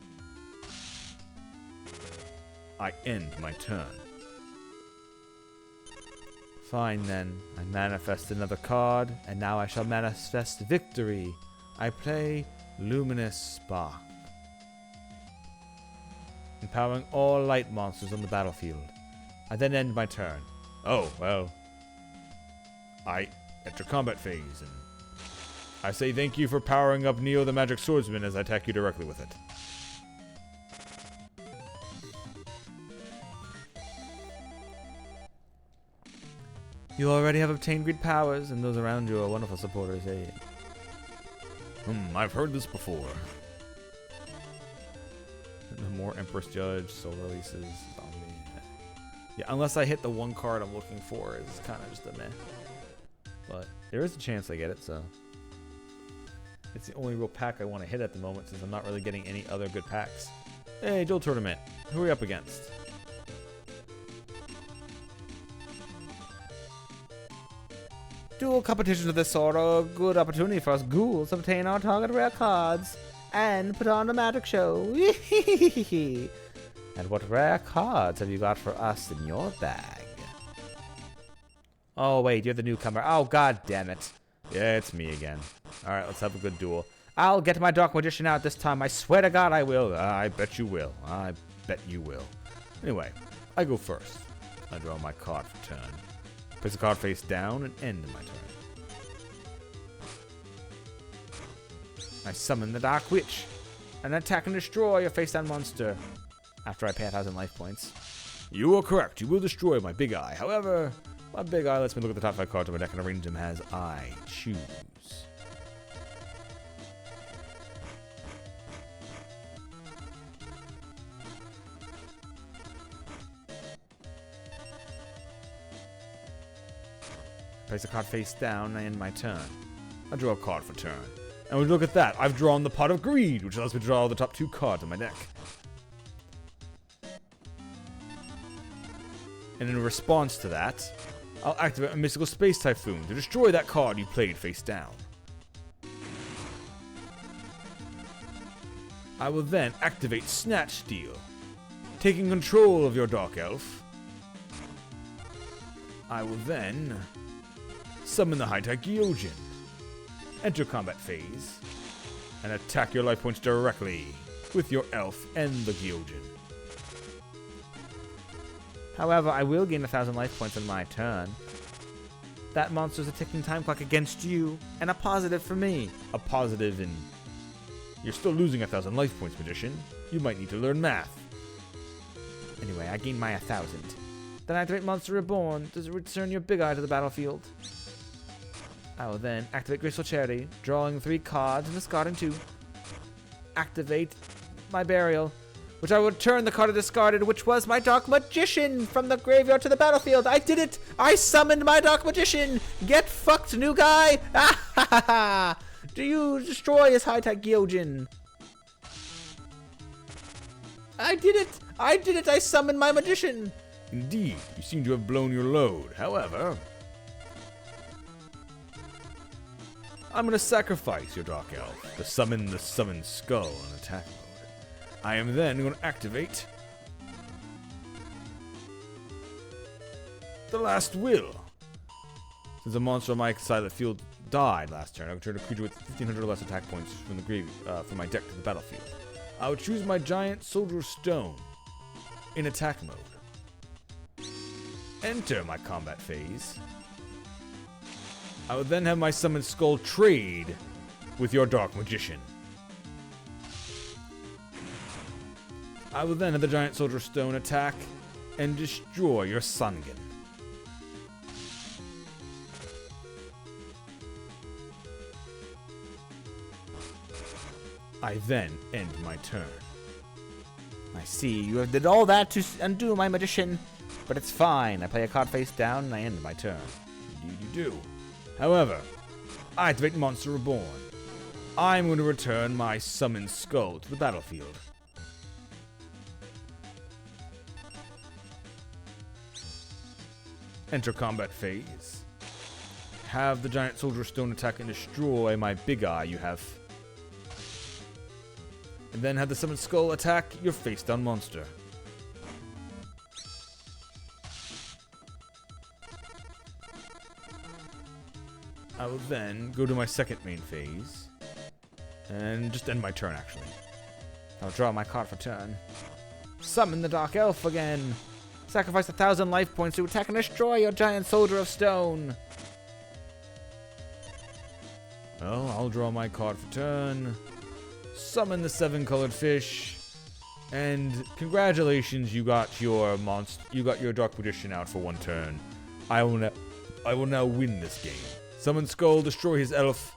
I end my turn. Fine then, I manifest another card, and now I shall manifest victory. I play Luminous Spark, empowering all light monsters on the battlefield. I then end my turn. Oh, well, I enter combat phase, and I say thank you for powering up Neo the Magic Swordsman as I attack you directly with it. You already have obtained great powers, and those around you are wonderful supporters, eh? I've heard this before. More Empress Judge, soul releases, zombie. Yeah, unless I hit the one card I'm looking for, it's kind of just a meh. But there is a chance I get it, so. It's the only real pack I want to hit at the moment, since I'm not really getting any other good packs. Hey, dual tournament. Who are we up against? Dual competitions of this sort are a good opportunity for us ghouls to obtain our target rare cards and put on a magic show. And what rare cards have you got for us in your bag? Oh wait, you're the newcomer. Oh god damn it. Yeah, it's me again. Alright, let's have a good duel. I'll get my Dark Magician out this time. I swear to god I will. I bet you will. I bet you will. Anyway, I go first. I draw my card for turn. Place the card face down and end my turn. I summon the Dark Witch and attack and destroy your face-down monster after I pay 1,000 life points. You are correct. You will destroy my Big Eye. However, my Big Eye lets me look at the top 5 cards of my deck and arrange them as I choose. Place the card face down and I end my turn. I draw a card for turn. And we look at that. I've drawn the Pot of Greed, which allows me to draw the top 2 cards on my deck. And in response to that, I'll activate a Mystical Space Typhoon to destroy that card you played face down. I will then activate Snatch Steal, taking control of your Dark Elf. I will then summon the High-Tech Gyojin, enter combat phase, and attack your life points directly with your elf and the Gyojin. However, I will gain 1,000 life points on my turn. That monster's a ticking time clock against you, and a positive for me. A positive in... You're still losing 1,000 life points, Magician. You might need to learn math. Anyway, I gain my 1,000. Then activate Monster Reborn to return your Big Eye to the battlefield. I will then activate Graceful Charity, drawing 3 cards and discarding 2. Activate my Burial, which I will return the card I discarded, which was my Dark Magician from the graveyard to the battlefield. I did it! I summoned my Dark Magician! Get fucked, new guy! Ah ha ha ha! Do you destroy his High-Tech Gyojin? I did it! I did it! I summoned my Magician! Indeed, you seem to have blown your load. However, I'm going to sacrifice your Dark Elf to summon the Summoned Skull on attack mode. I am then going to activate the Last Will. Since a monster on my side of the field died last turn, I would turn a creature with 1,500 or less attack points from the from my deck to the battlefield. I would choose my Giant Soldier of Stone in attack mode. Enter my combat phase. I would then have my Summoned Skull trade with your Dark Magician. I will then have the Giant Soldier of Stone attack and destroy your Sungan. I then end my turn. I see, you have did all that to undo my Magician, but it's fine. I play a card face down and I end my turn. Indeed you do. However, I activate Monster Reborn. I'm going to return my Summoned Skull to the battlefield. Enter combat phase. Have the Giant Soldier Stone attack and destroy my Big Eye you have. And then have the Summoned Skull attack your face-down monster. I will then go to my second main phase. And just end my turn, actually. I'll draw my card for turn. Summon the Dark Elf again. Sacrifice 1,000 life points to attack and destroy your Giant Soldier of Stone. Well, I'll draw my card for turn. Summon the 7-colored fish. And congratulations, you got your Dark Magician out for 1 turn. I will now win this game. Summon Skull, destroy his elf,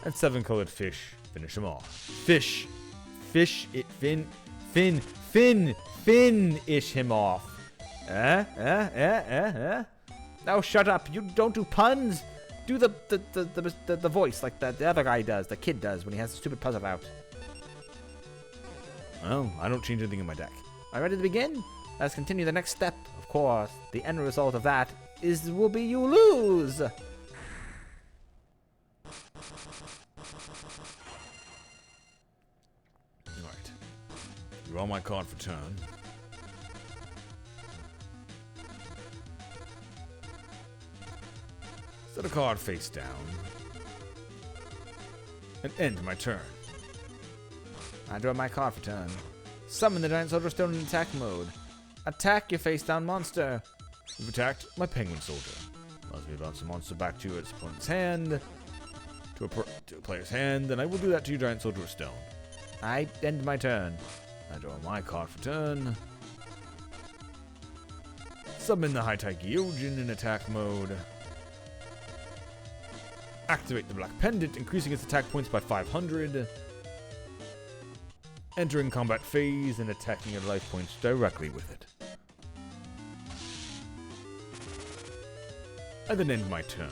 and 7-colored fish. Finish him off. Finish him off. Now shut up. You don't do puns. Do the voice like the other guy does, the kid does when he has a stupid puzzle out. Well, I don't change anything in my deck. Are you ready to begin? Let's continue the next step. Of course, the end result of that will be you lose. Alright. Draw my card for turn. Set a card face down. And end my turn. I draw my card for turn. Summon the Giant Soldier Stone in attack mode. Attack your face-down monster. You've attacked my Penguin Soldier. Allows me to bounce the monster back to its opponent's hand. To a player's hand, and I will do that to you, Giant Soldier of Stone. I end my turn. I draw my card for turn. Summon the High-Tide Gyojin in attack mode. Activate the Black Pendant, increasing its attack points by 500. Entering combat phase and attacking your life points directly with it. And then end my turn.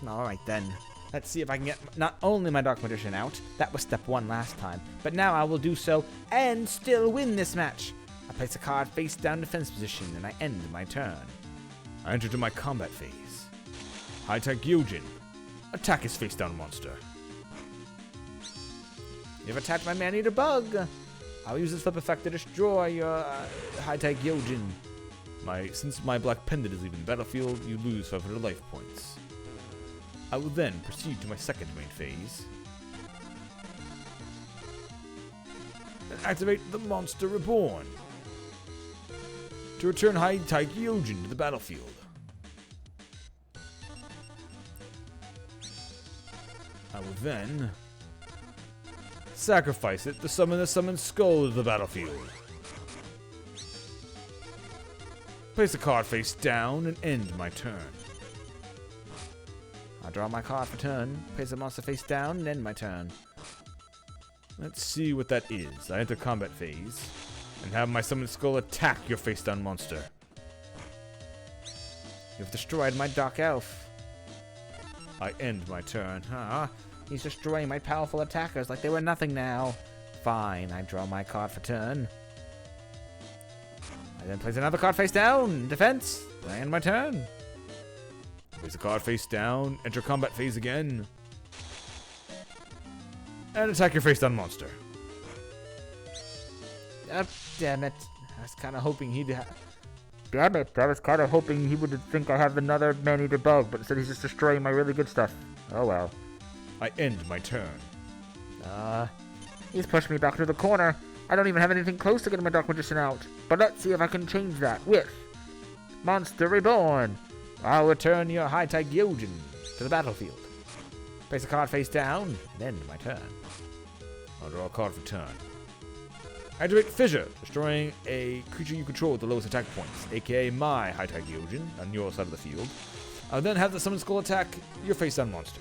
Alright then. Let's see if I can get not only my Dark Magician out, that was step 1 last time, but now I will do so and still win this match. I place a card face down defense position and I end my turn. I enter to my combat phase. High-Tech Gyojin. Attack his face down monster. You've attacked my Man-Eater Bug. I'll use this flip effect to destroy your High-Tech Gyojin. Since my Black Pendant is leaving the battlefield, you lose 500 life points. I will then proceed to my second main phase. And activate the Monster Reborn. To return High-Tech Gyojin to the battlefield. I will then sacrifice it to summon the Summoned Skull to the battlefield. Place a card face down and end my turn. I'll draw my card for turn, place a monster face down, and end my turn. Let's see what that is. I enter combat phase, and have my Summoned Skull attack your face down monster. You've destroyed my Dark Elf. I end my turn. He's destroying my powerful attackers like they were nothing now. Fine, I draw my card for turn. I then place another card face down in defense. I end my turn. Place a card face down, enter combat phase again. And attack your face down monster. Damn it. I was kind of hoping he'd Damn it, I was kind of hoping he would think I have another Man-Eater Bug, but instead he's just destroying my really good stuff. Oh well. I end my turn. He's pushed me back to the corner. I don't even have anything close to getting my Dark Magician out. But let's see if I can change that with Monster Reborn. I'll return your High-Tech Gyojin to the battlefield. Place a card face down and end my turn. I'll draw a card for turn. Activate Fissure, destroying a creature you control with the lowest attack points, aka my High-Tech Gyojin, on your side of the field. I'll then have the Summoned Skull attack your face-down monster.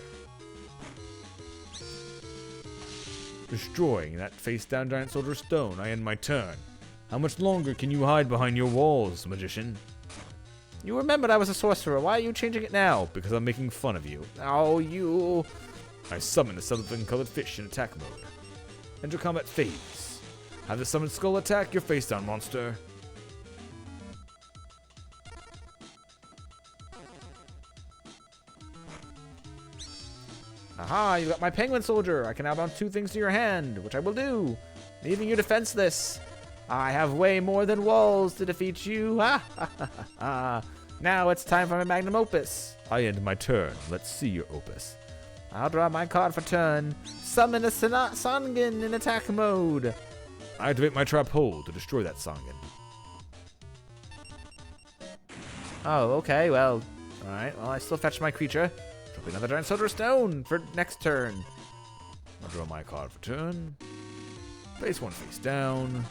Destroying that face-down Giant Soldier of Stone, I end my turn. How much longer can you hide behind your walls, magician? You remembered I was a sorcerer. Why are you changing it now? Because I'm making fun of you. Oh, you... I summon the 7-colored fish in attack mode. Enter combat phase. Have the Summoned Skull attack your face-down monster. Aha, you got my Penguin Soldier. I can now bounce 2 things to your hand, which I will do, leaving you defenseless. I have way more than walls to defeat you. Now it's time for my magnum opus. I end my turn. Let's see your opus. I'll draw my card for turn. Summon a Sangen in attack mode. I activate my trap hole to destroy that Sangen. Oh, okay, well, alright. Well, I still fetch my creature. Drop another giant soldier stone for next turn. I'll draw my card for turn. Place one face down.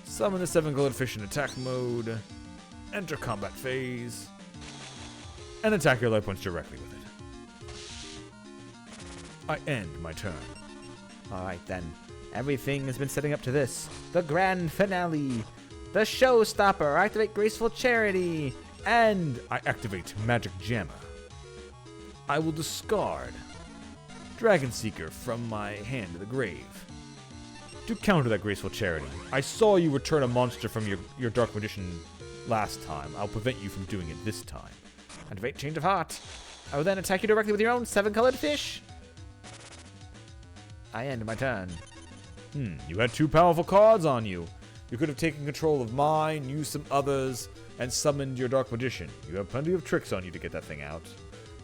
Summon the 7-colored fish in attack mode. Enter combat phase. And attack your life points directly with it. I end my turn. Alright then. Everything has been setting up to this. The grand finale. The showstopper. Activate Graceful Charity. And I activate Magic Jammer. I will discard Dragon Seeker from my hand to the grave. To counter that Graceful Charity, I saw you return a monster from your Dark Magician last time. I'll prevent you from doing it this time. Activate Change of Heart. I will then attack you directly with your own 7-colored fish. I end my turn. You had 2 powerful cards on you. You could have taken control of mine, used some others, and summoned your Dark Magician. You have plenty of tricks on you to get that thing out.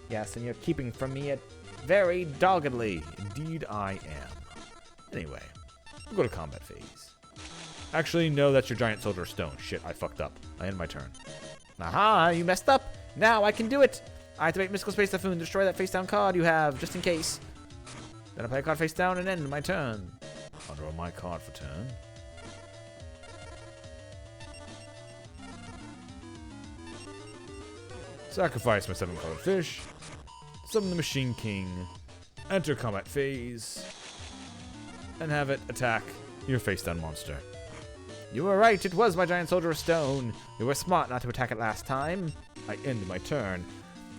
Yes, and you're keeping from me it very doggedly. Indeed I am. Anyway, we'll go to combat phase. Actually, no, that's your giant soldier stone. Shit, I fucked up. I end my turn. Aha, you messed up. Now I can do it. I activate Mystical Space Typhoon. Destroy that face down card you have, just in case. Then I play a card face down and end my turn. I'll draw my card for turn. Sacrifice my 7-colored fish. Summon the Machine King. Enter combat phase. And have it attack your face down monster. You were right, it was my giant soldier of stone. You were smart not to attack it last time. I end my turn.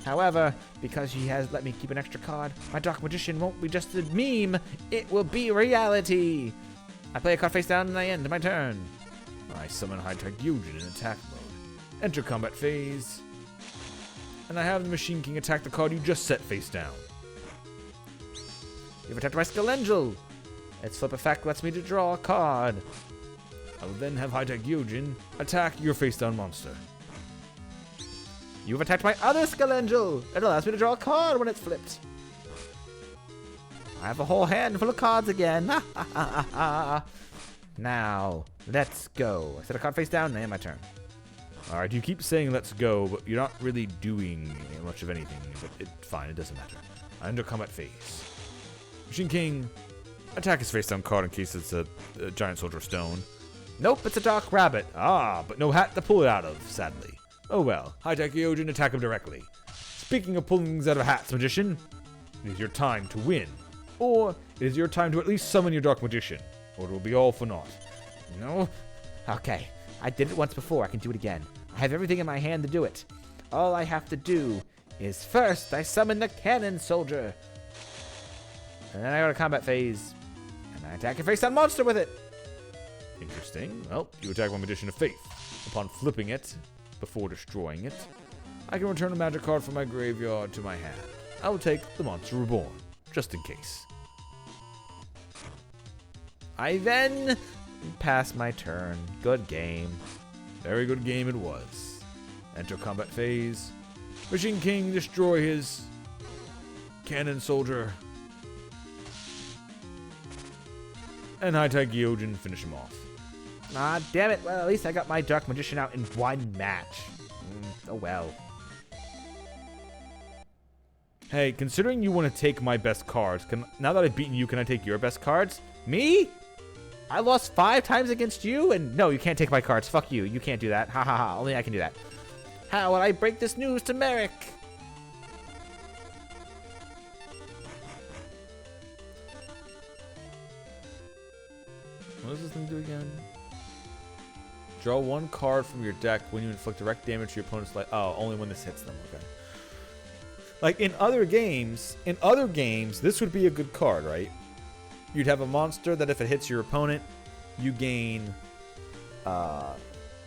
However, because she has let me keep an extra card, my Dark Magician won't be just a meme, it will be reality. I play a card face down and I end my turn. I summon High-Tech Gyojin in attack mode. Enter combat phase. And I have the Machine King attack the card you just set face down. You've attacked my Skelengel. Its flip effect lets me to draw a card. I will then have High-Tech Gyojin attack your face down monster. You've attacked my other Skelengel. It allows me to draw a card when it's flipped. I have a whole hand full of cards again. Now, let's go. I set a card face down and I end my turn. Alright, you keep saying let's go, but you're not really doing much of anything. But fine, it doesn't matter. I enter combat phase. Machine King, attack his face down card in case it's a giant soldier of stone. Nope, it's a Dark Rabbit. Ah, but no hat to pull it out of, sadly. Oh well, High-Tech Gyojin, attack him directly. Speaking of pulling things out of hats, Magician, it is your time to win. Or it is your time to at least summon your Dark Magician, or it will be all for naught. No? Okay, I did it once before, I can do it again. I have everything in my hand to do it. All I have to do is first I summon the Cannon Soldier. And then I go to combat phase, and I attack a face-down monster with it. Interesting. Well, you attack my Magician of Faith. Upon flipping it, before destroying it, I can return a magic card from my graveyard to my hand. I will take the Monster Reborn, just in case. I then pass my turn. Good game. Very good game it was. Enter combat phase. Machine King, destroy his Cannon Soldier. And High-Tech Gyojin, finish him off. Ah, damn it. Well, at least I got my Dark Magician out in one match. Oh well. Hey, considering you want to take my best cards, now that I've beaten you, can I take your best cards? Me? I lost 5 times against you, and no, you can't take my cards. Fuck you. You can't do that. Ha ha ha. Only I can do that. How will I break this news to Merrick? What does this thing do again? Draw 1 card from your deck when you inflict direct damage to your opponent's life. Oh, only when this hits them. Okay. Like in other games, this would be a good card, right? You'd have a monster that if it hits your opponent, you gain,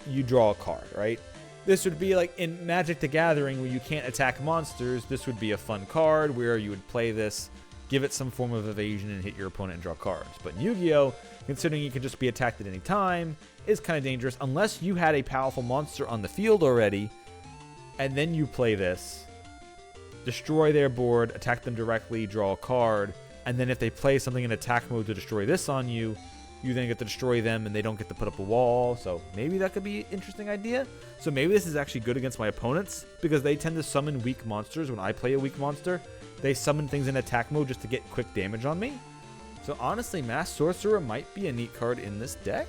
you draw a card, right? This would be like in Magic the Gathering where you can't attack monsters. This would be a fun card where you would play this, give it some form of evasion and hit your opponent and draw cards. But in Yu-Gi-Oh!, considering you can just be attacked at any time, is kind of dangerous unless you had a powerful monster on the field already, and then you play this, destroy their board, attack them directly, draw a card, and then if they play something in attack mode to destroy this on you, You then get to destroy them, and they don't get to put up a wall. So maybe that could be an interesting idea. So maybe this is actually good against my opponents, because they tend to summon weak monsters when I play a weak monster. They summon things in attack mode just to get quick damage on me. So honestly, Mass Sorcerer might be a neat card in this deck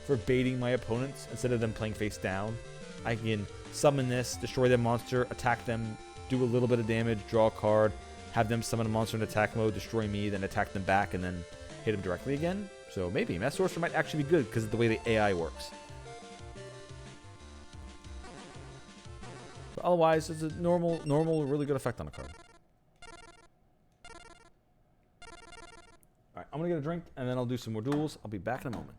for baiting my opponents instead of them playing face down. I can summon this, destroy their monster, attack them, do a little bit of damage, draw a card, have them summon a monster in attack mode, destroy me, then attack them back, and then hit them directly again. So maybe Mass Sorcerer might actually be good because of the way the AI works. But otherwise, it's a normal, really good effect on the card. Alright, I'm going to get a drink, and then I'll do some more duels. I'll be back in a moment.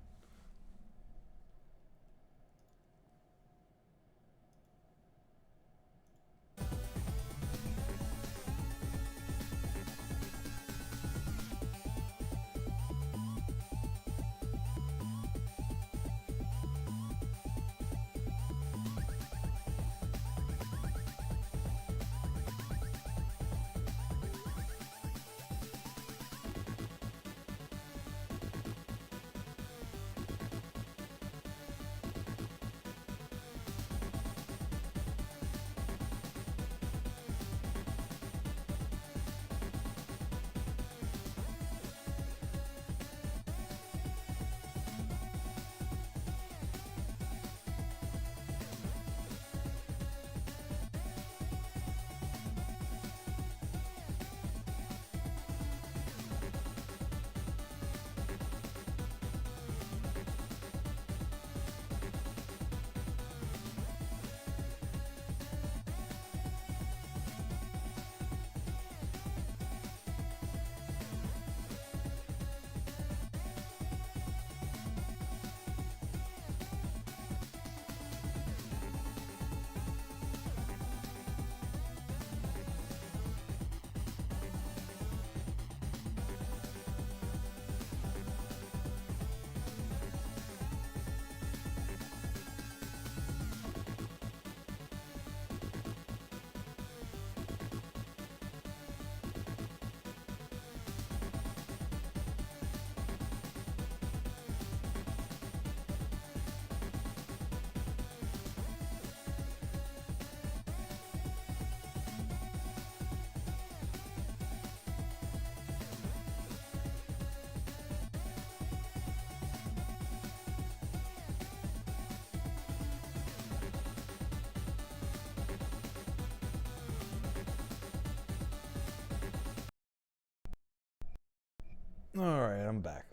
Alright, I'm back.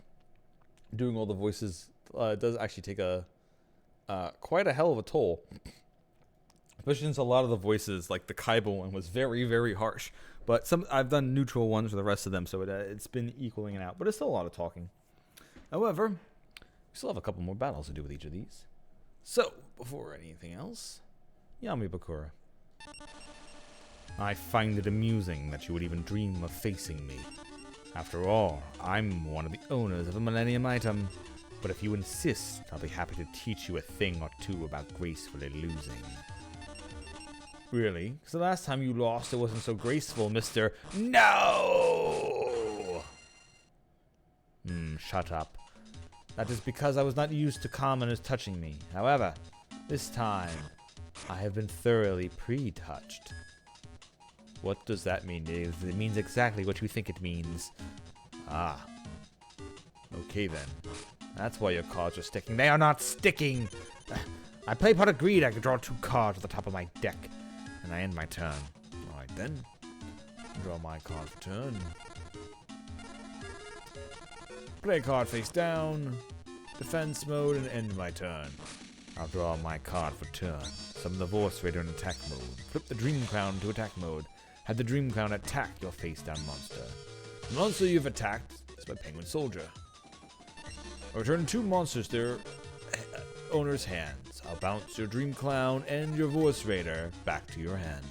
Doing all the voices does actually take a quite a hell of a toll. Especially since a lot of the voices, like the Kaiba one, was very, very harsh. But I've done neutral ones for the rest of them, so it's been equaling it out. But it's still a lot of talking. However, we still have a couple more battles to do with each of these. So, before anything else, Yami Bakura. I find it amusing that you would even dream of facing me. After all, I'm one of the owners of a Millennium item, but if you insist, I'll be happy to teach you a thing or two about gracefully losing. Really? Because the last time you lost, it wasn't so graceful, Mr. No! Shut up. That is because I was not used to commoners touching me. However, this time, I have been thoroughly pre-touched. What does that mean? It means exactly what you think it means. Ah. Okay then. That's why your cards are sticking. They are not sticking! I play pot of greed. I can draw 2 cards at the top of my deck. And I end my turn. Alright then. Draw my card for turn. Play a card face down. Defense mode and end my turn. I'll draw my card for turn. Summon the Force Raider in attack mode. Flip the Dream Crown to attack mode. Have the Dream Crown attack your face-down monster. The monster you've attacked is my Penguin Soldier. Return 2 monsters to their owner's hands. I'll bounce your Dream Clown and your Voice Raider back to your hand.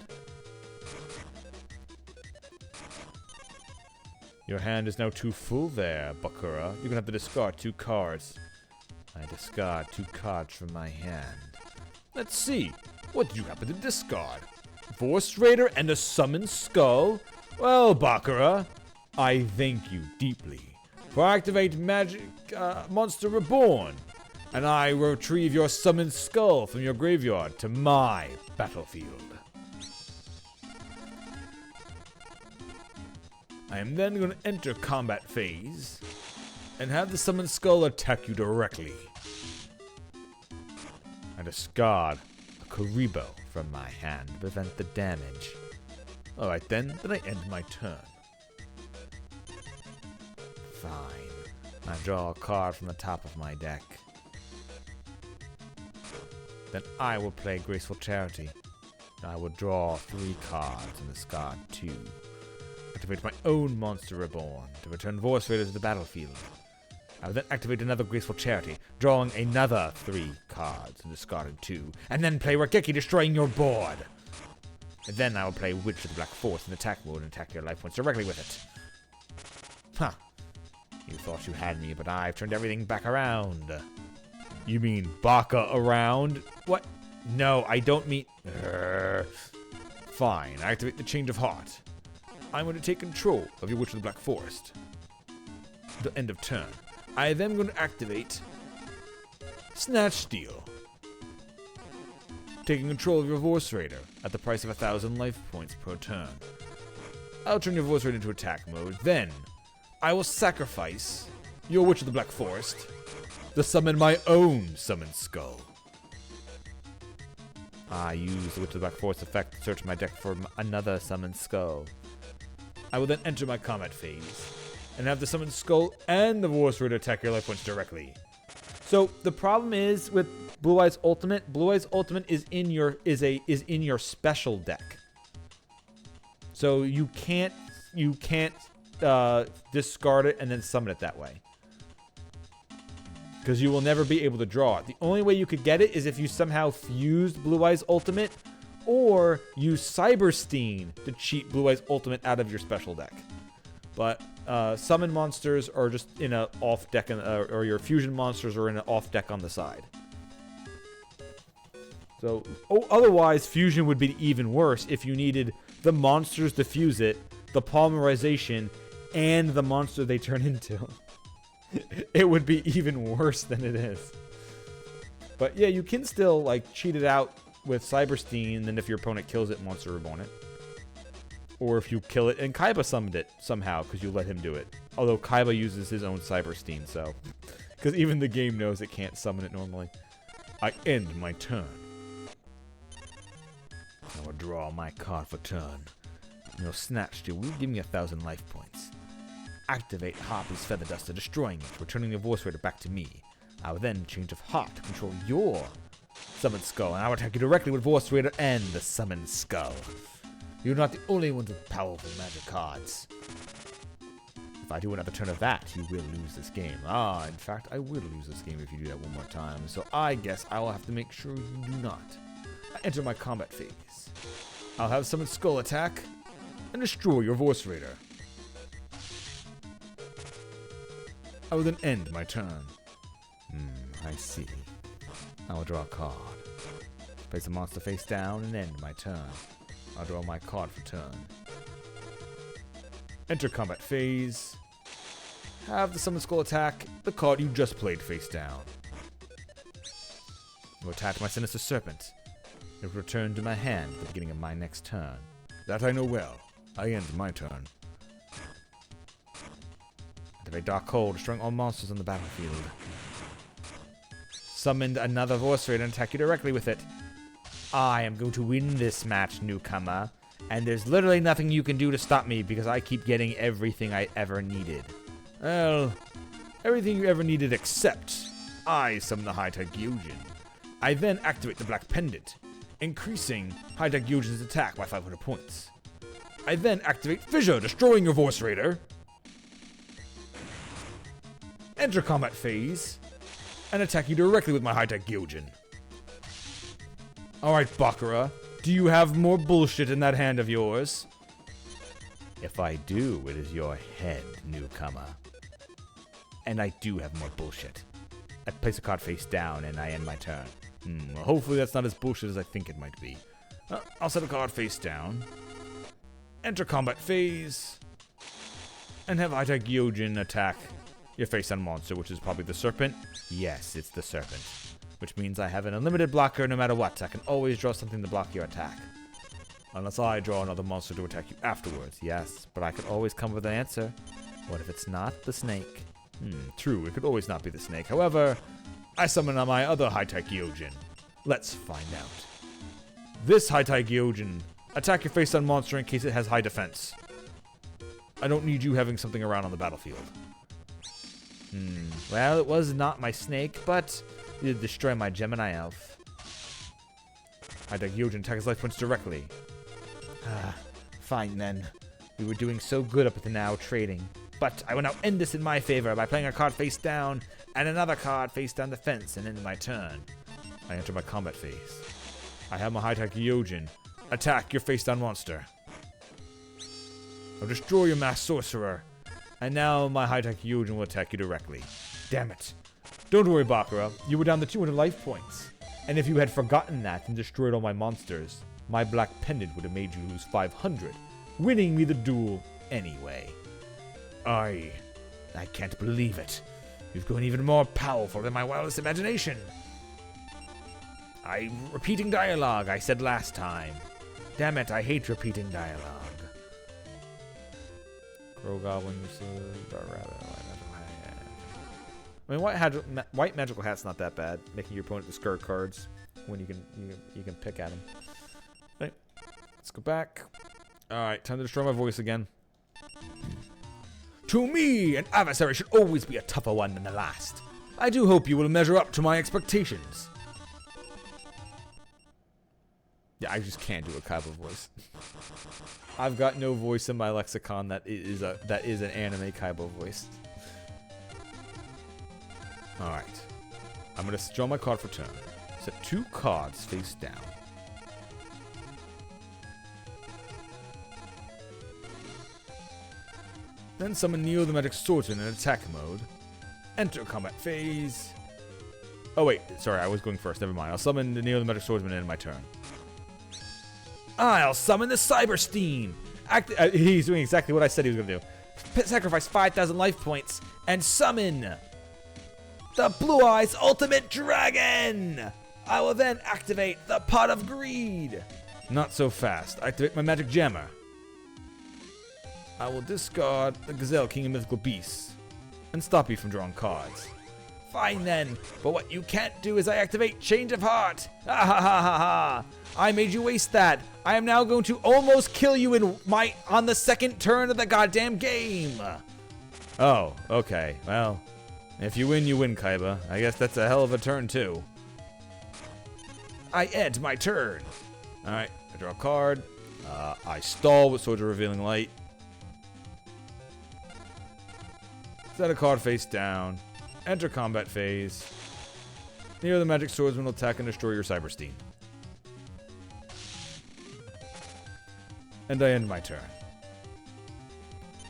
Your hand is now too full there, Bakura. You're gonna have to discard 2 cards. I discard 2 cards from my hand. Let's see. What did you happen to discard? Force Raider and a Summoned Skull? Well, Bakura, I thank you deeply. For I activate Magic Monster Reborn, and I retrieve your summoned skull from your graveyard to my battlefield. I am then going to enter combat phase and have the summoned skull attack you directly. I discard a Karibo from my hand to prevent the damage. Alright then I end my turn. Fine. I draw a card from the top of my deck. Then I will play Graceful Charity. I will draw 3 cards and discard 2. Activate my own Monster Reborn to return Voice Raider to the battlefield. I will then activate another Graceful Charity, drawing another 3 cards and discarding 2, and then play Rakeki, destroying your board. And then I will play Witch of the Black Force in attack mode and attack your life points directly with it. Huh. You thought you had me, but I've turned everything back around. You mean Baka around? What? No, I don't mean... Fine, I activate the Change of Heart. I'm going to take control of your Witch of the Black Forest. The end of turn. I am then going to activate Snatch Steal, taking control of your Voice Raider at the price of 1,000 life points per turn. I'll turn your Voice Raider into attack mode. Then, I will sacrifice your Witch of the Black Forest to summon my own Summoned Skull. I use the Witch of the Black Forest effect to search my deck for another Summoned Skull. I will then enter my combat phase and have the Summoned Skull and the Voice Raider attack your life points directly. So the problem is with Blue Eyes Ultimate. Blue Eyes Ultimate is in your special deck. So you can't discard it and then summon it that way, because you will never be able to draw it. The only way you could get it is if you somehow fused Blue Eyes Ultimate or use Cyberstein to cheat Blue Eyes Ultimate out of your special deck. But summon monsters are just in an off deck, or your fusion monsters are in an off deck on the side. So, otherwise, fusion would be even worse if you needed the monsters to fuse it, the polymerization, and the monster they turn into. It would be even worse than it is. But yeah, you can still like cheat it out with Cyberstein, and if your opponent kills it, Monster Reborn it. Or if you kill it and Kaiba summoned it somehow, because you let him do it. Although Kaiba uses his own Cyberstein, so... Because even the game knows it can't summon it normally. I end my turn. I will draw my card for turn. You'll snatch you. Will give me 1,000 life points. Activate Harpy's Feather Duster, destroying it, returning the Voice Raider back to me. I will then Change of Heart to control your Summoned Skull, and I will attack you directly with Voice Raider and the Summoned Skull. You're not the only ones with powerful magic cards. If I do another turn of that, you will lose this game. In fact, I will lose this game if you do that one more time, so I guess I will have to make sure you do not. I enter my combat phase. I'll have Summoned Skull attack and destroy your Voice Raider. I will then end my turn. I see. I will draw a card. Place a monster face down and end my turn. I'll draw my card for turn. Enter combat phase. Have the Summoned Skull attack the card you just played face down. You attach my Sinister Serpent. It will return to my hand at the beginning of my next turn. That I know well. I end my turn. Activate Dark Cold, destroying all monsters on the battlefield. Summoned another Voice Raider and attack you directly with it. I am going to win this match, newcomer, and there's literally nothing you can do to stop me because I keep getting everything I ever needed. Well, everything you ever needed except I summon the High-Tech Gyojin. I then activate the Black Pendant, increasing High-Tech Gyojin's attack by 500 points. I then activate Fissure, destroying your Voice Raider. Enter combat phase, and attack you directly with my High-Tech Gyojin. Alright, Bakura, do you have more bullshit in that hand of yours? If I do, it is your head, newcomer. And I do have more bullshit. I place a card face down and I end my turn. Hopefully that's not as bullshit as I think it might be. I'll set a card face down. Enter combat phase. And have High-Tech Gyojin attack your face-down monster, which is probably the serpent. Yes, it's the serpent. Which means I have an unlimited blocker no matter what. I can always draw something to block your attack. Unless I draw another monster to attack you afterwards. Yes, but I could always come with an answer. What if it's not the snake? True, it could always not be the snake. However, I summon on my other high-tech Gyojin. Let's find out. This high-tech Gyojin. Attack your face-down monster in case it has high defense. I don't need you having something around on the battlefield. Well, it was not my snake, but it did destroy my Gemini elf. High-tech Gyojin attack his life points directly. Fine then. We were doing so good up to now trading. But I will now end this in my favor by playing a card face down and another card face down the fence and end my turn. I enter my combat phase. I have my high-tech Gyojin. Attack your face down monster. I'll destroy your mass sorcerer. And now my high-tech Gyojin will attack you directly. Damn it. Don't worry, Bakura. You were down to 200 life points. And if you had forgotten that and destroyed all my monsters, my black pendant would have made you lose 500, winning me the duel anyway. I can't believe it. You've grown even more powerful than my wildest imagination. I'm repeating dialogue I said last time. Damn it, I hate repeating dialogue. Crow Goblin, I mean, white magical hat's not that bad. Making your opponent discard cards when you can pick at him. Right, let's go back. All right, time to destroy my voice again. To me, an adversary should always be a tougher one than the last. I do hope you will measure up to my expectations. Yeah, I just can't do a Kaiba voice. I've got no voice in my lexicon that is an anime Kaiba voice. All right, I'm gonna draw my card for turn. Set 2 cards face down. Then summon Neo the Magic Swordsman in attack mode. Enter combat phase. Oh wait, sorry, I was going first. Never mind. I'll summon the Neo the Magic Swordsman in my turn. I'll summon the Cyberstein. He's doing exactly what I said he was going to do. Sacrifice 5,000 life points and summon the Blue Eyes Ultimate Dragon. I will then activate the Pot of Greed. Not so fast. Activate my Magic Jammer. I will discard the Gazelle King of Mythical Beasts and stop you from drawing cards. Fine then, but what you can't do is I activate Change of Heart. Ha ha ha ha ha! I made you waste that. I am now going to almost kill you on the second turn of the goddamn game. Oh, okay. Well, if you win, Kaiba. I guess that's a hell of a turn too. I end my turn. All right, I draw a card. I stall with Soldier Revealing Light. Set a card face down. Enter combat phase. Neo the Magic Swordsman will attack and destroy your Cyberstein. And I end my turn.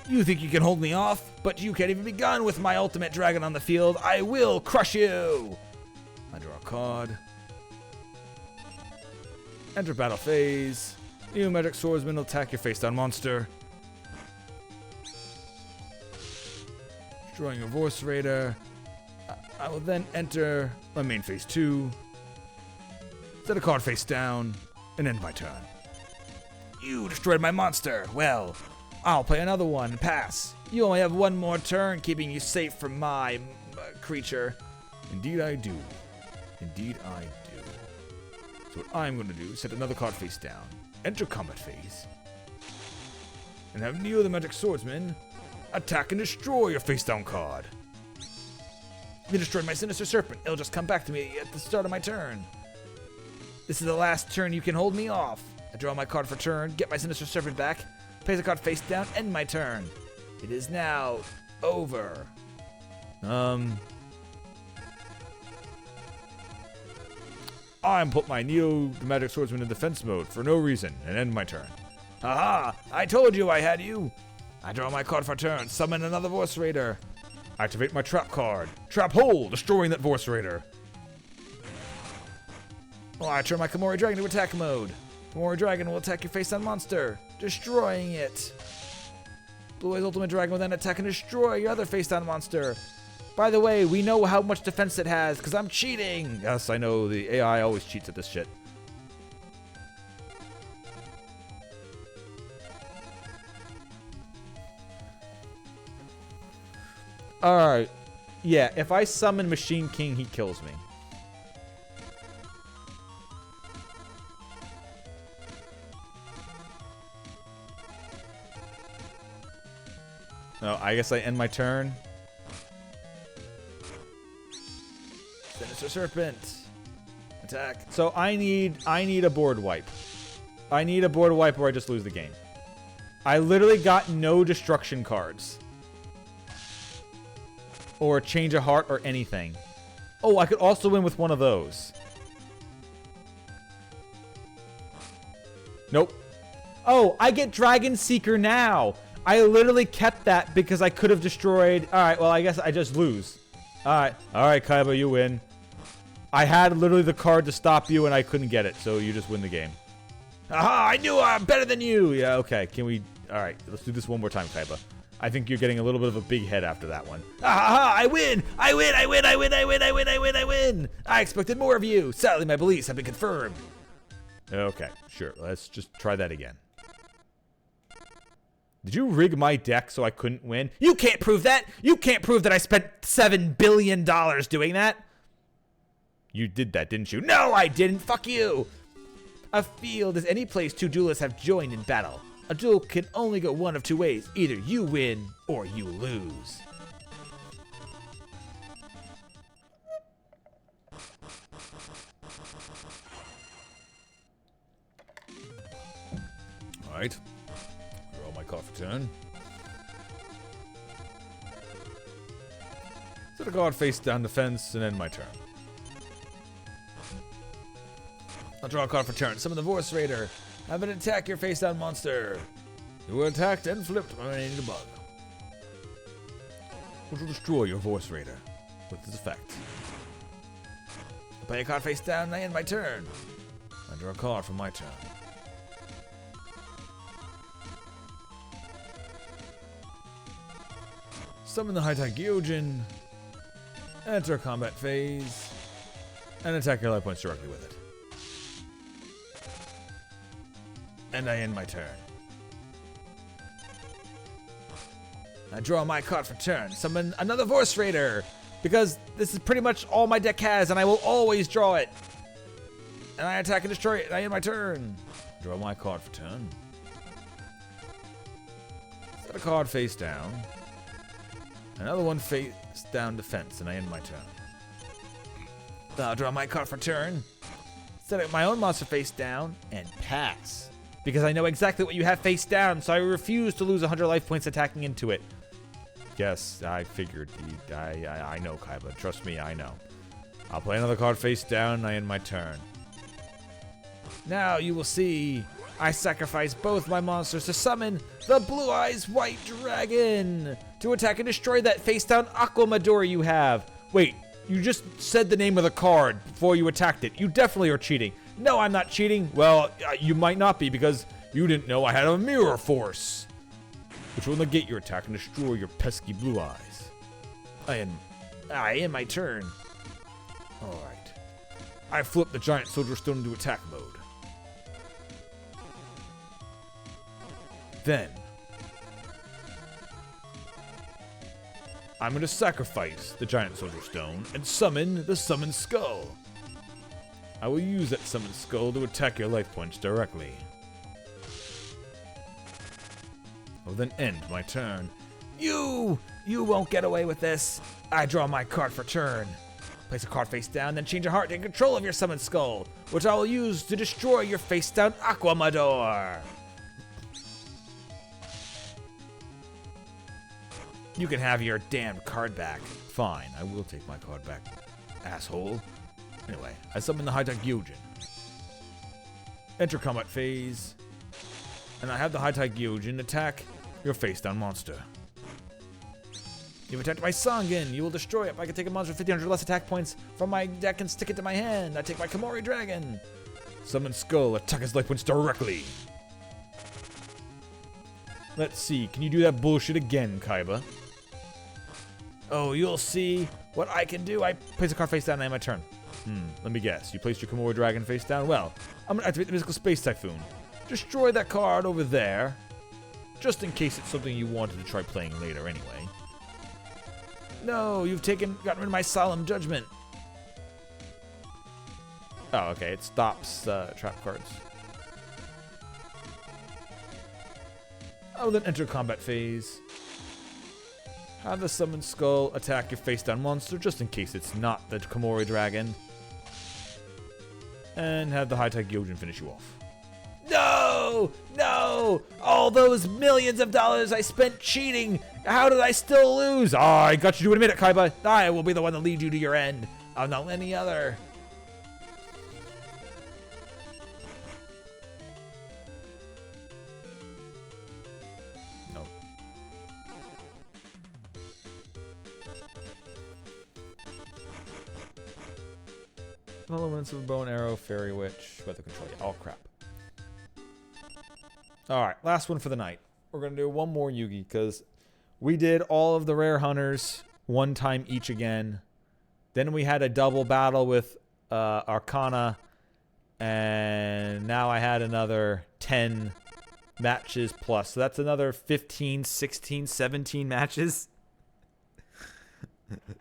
You think you can hold me off? But you can't even begun with my ultimate dragon on the field. I will crush you! I draw a card. Enter battle phase. Neo Magic Swordsman will attack your face down monster. Destroying your Vorse Raider. I will then enter my main phase 2. Set a card face down and end my turn. You destroyed my monster. Well, I'll play another one and pass. You only have one more turn, keeping you safe from my creature. Indeed I do. Indeed I do. So what I'm going to do is set another card face down, enter combat phase, and have Neo the Magic Swordsman attack and destroy your face down card. You destroyed my Sinister Serpent. It'll just come back to me at the start of my turn. This is the last turn you can hold me off. I draw my card for turn, get my Sinister Serpent back, place a card face down, end my turn. It is now over. I'm put my Neo the Magic Swordsman in defense mode for no reason and end my turn. Haha! I told you I had you! I draw my card for turn, summon another Vorse Raider. Activate my trap card. Trap hole, destroying that Vorse Raider. Well, I turn my Komori Dragon to attack mode. Komori Dragon will attack your face-down monster, destroying it. Blue Eyes Ultimate Dragon will then attack and destroy your other face-down monster. By the way, we know how much defense it has, because I'm cheating! Yes, I know, the AI always cheats at this shit. Alright. Yeah, if I summon Machine King, he kills me. No, I guess I end my turn. Sinister Serpent. Attack. So I need a board wipe. I need a board wipe or I just lose the game. I literally got no destruction cards. Or change a heart or anything. Oh, I could also win with one of those. Nope. Oh, I get Dragon Seeker now. I literally kept that because I could have destroyed... Alright, well, I guess I just lose. Alright, Kaiba, you win. I had literally the card to stop you and I couldn't get it, so you just win the game. Aha, I knew I'm better than you! Yeah, okay, can we... Alright, let's do this one more time, Kaiba. I think you're getting a little bit of a big head after that one. Aha, I win! I win! I win! I win! I win! I win! I win! I win! I expected more of you! Sadly, my beliefs have been confirmed. Okay, sure, let's just try that again. Did you rig my deck so I couldn't win? You can't prove that! You can't prove that I spent $7 billion doing that! You did that, didn't you? No, I didn't! Fuck you! A field is any place two duelists have joined in battle. A duel can only go one of two ways. Either you win or you lose. Alright. Draw my card for turn. Set a card face down the fence and end my turn. I'll draw a card for turn. Summon the Voice Raider. Have an attack your face down monster. You were attacked and flipped by an alien bug, which will destroy your Voice Raider with this effect. I play a card face down and I end my turn. I draw a card for my turn. Summon the High-Tech Gyojin. Enter combat phase. And attack your life points directly with it. And I end my turn. I draw my card for turn. Summon another Voice Raider. Because this is pretty much all my deck has, and I will always draw it. And I attack and destroy it, and I end my turn. Draw my card for turn. Set a card face down. Another one face down defense, and I end my turn. I'll draw my card for turn. Set up my own monster face down, and pass. Because I know exactly what you have face down, so I refuse to lose 100 life points attacking into it. Yes, I figured. I know, Kaiba. Trust me, I know. I'll play another card face down, and I end my turn. Now you will see I sacrifice both my monsters to summon the Blue Eyes White Dragon to attack and destroy that face down Aquamador you have. Wait, you just said the name of the card before you attacked it. You definitely are cheating. No, I'm not cheating. Well, you might not be because you didn't know I had a Mirror Force, which will negate your attack and destroy your pesky blue eyes. I end my turn. Alright. I flip the Giant Soldier Stone into attack mode. Then, I'm going to sacrifice the Giant Soldier Stone and summon the Summoned Skull. I will use that Summoned Skull to attack your life points directly. I will then end my turn. You won't get away with this. I draw my card for turn. Place a card face down, then change a heart in control of your Summoned Skull, which I will use to destroy your face down Aquamador. You can have your damned card back. Fine, I will take my card back, asshole. Anyway, I summon the High-Tech Gyojin. Enter combat phase. And I have the High-Tech Gyojin attack your face-down monster. You've attacked my Sangan. You will destroy it. I can take a monster with 1,500 less attack points from my deck and stick it to my hand. I take my Komori Dragon. Summon Skull. Attack his life points directly. Let's see. Can you do that bullshit again, Kaiba? Oh, you'll see what I can do. I place a card face down and I have my turn. Let me guess. You placed your Komori Dragon face down? Well, I'm going to activate the Mystical Space Typhoon. Destroy that card over there. Just in case it's something you wanted to try playing later anyway. No, you've gotten rid of my Solemn Judgment. Oh, okay. It stops trap cards. Oh, then enter combat phase. Have the Summoned Skull attack your face-down monster, just in case it's not the Komori Dragon. And have the High-Tech Gyojin finish you off. No! No! All those millions of dollars I spent cheating! How did I still lose? Oh, I got you to admit it, Kaiba. I will be the one to lead you to your end. I'll not let any other. No. Elements of Bow and Arrow, Fairy Witch, Weather Control. Yeah, all crap. Alright, last one for the night. We're going to do one more Yugi, because we did all of the Rare Hunters one time each again. Then we had a double battle with Arcana. And now I had another 10 matches plus. So that's another 15, 16, 17 matches.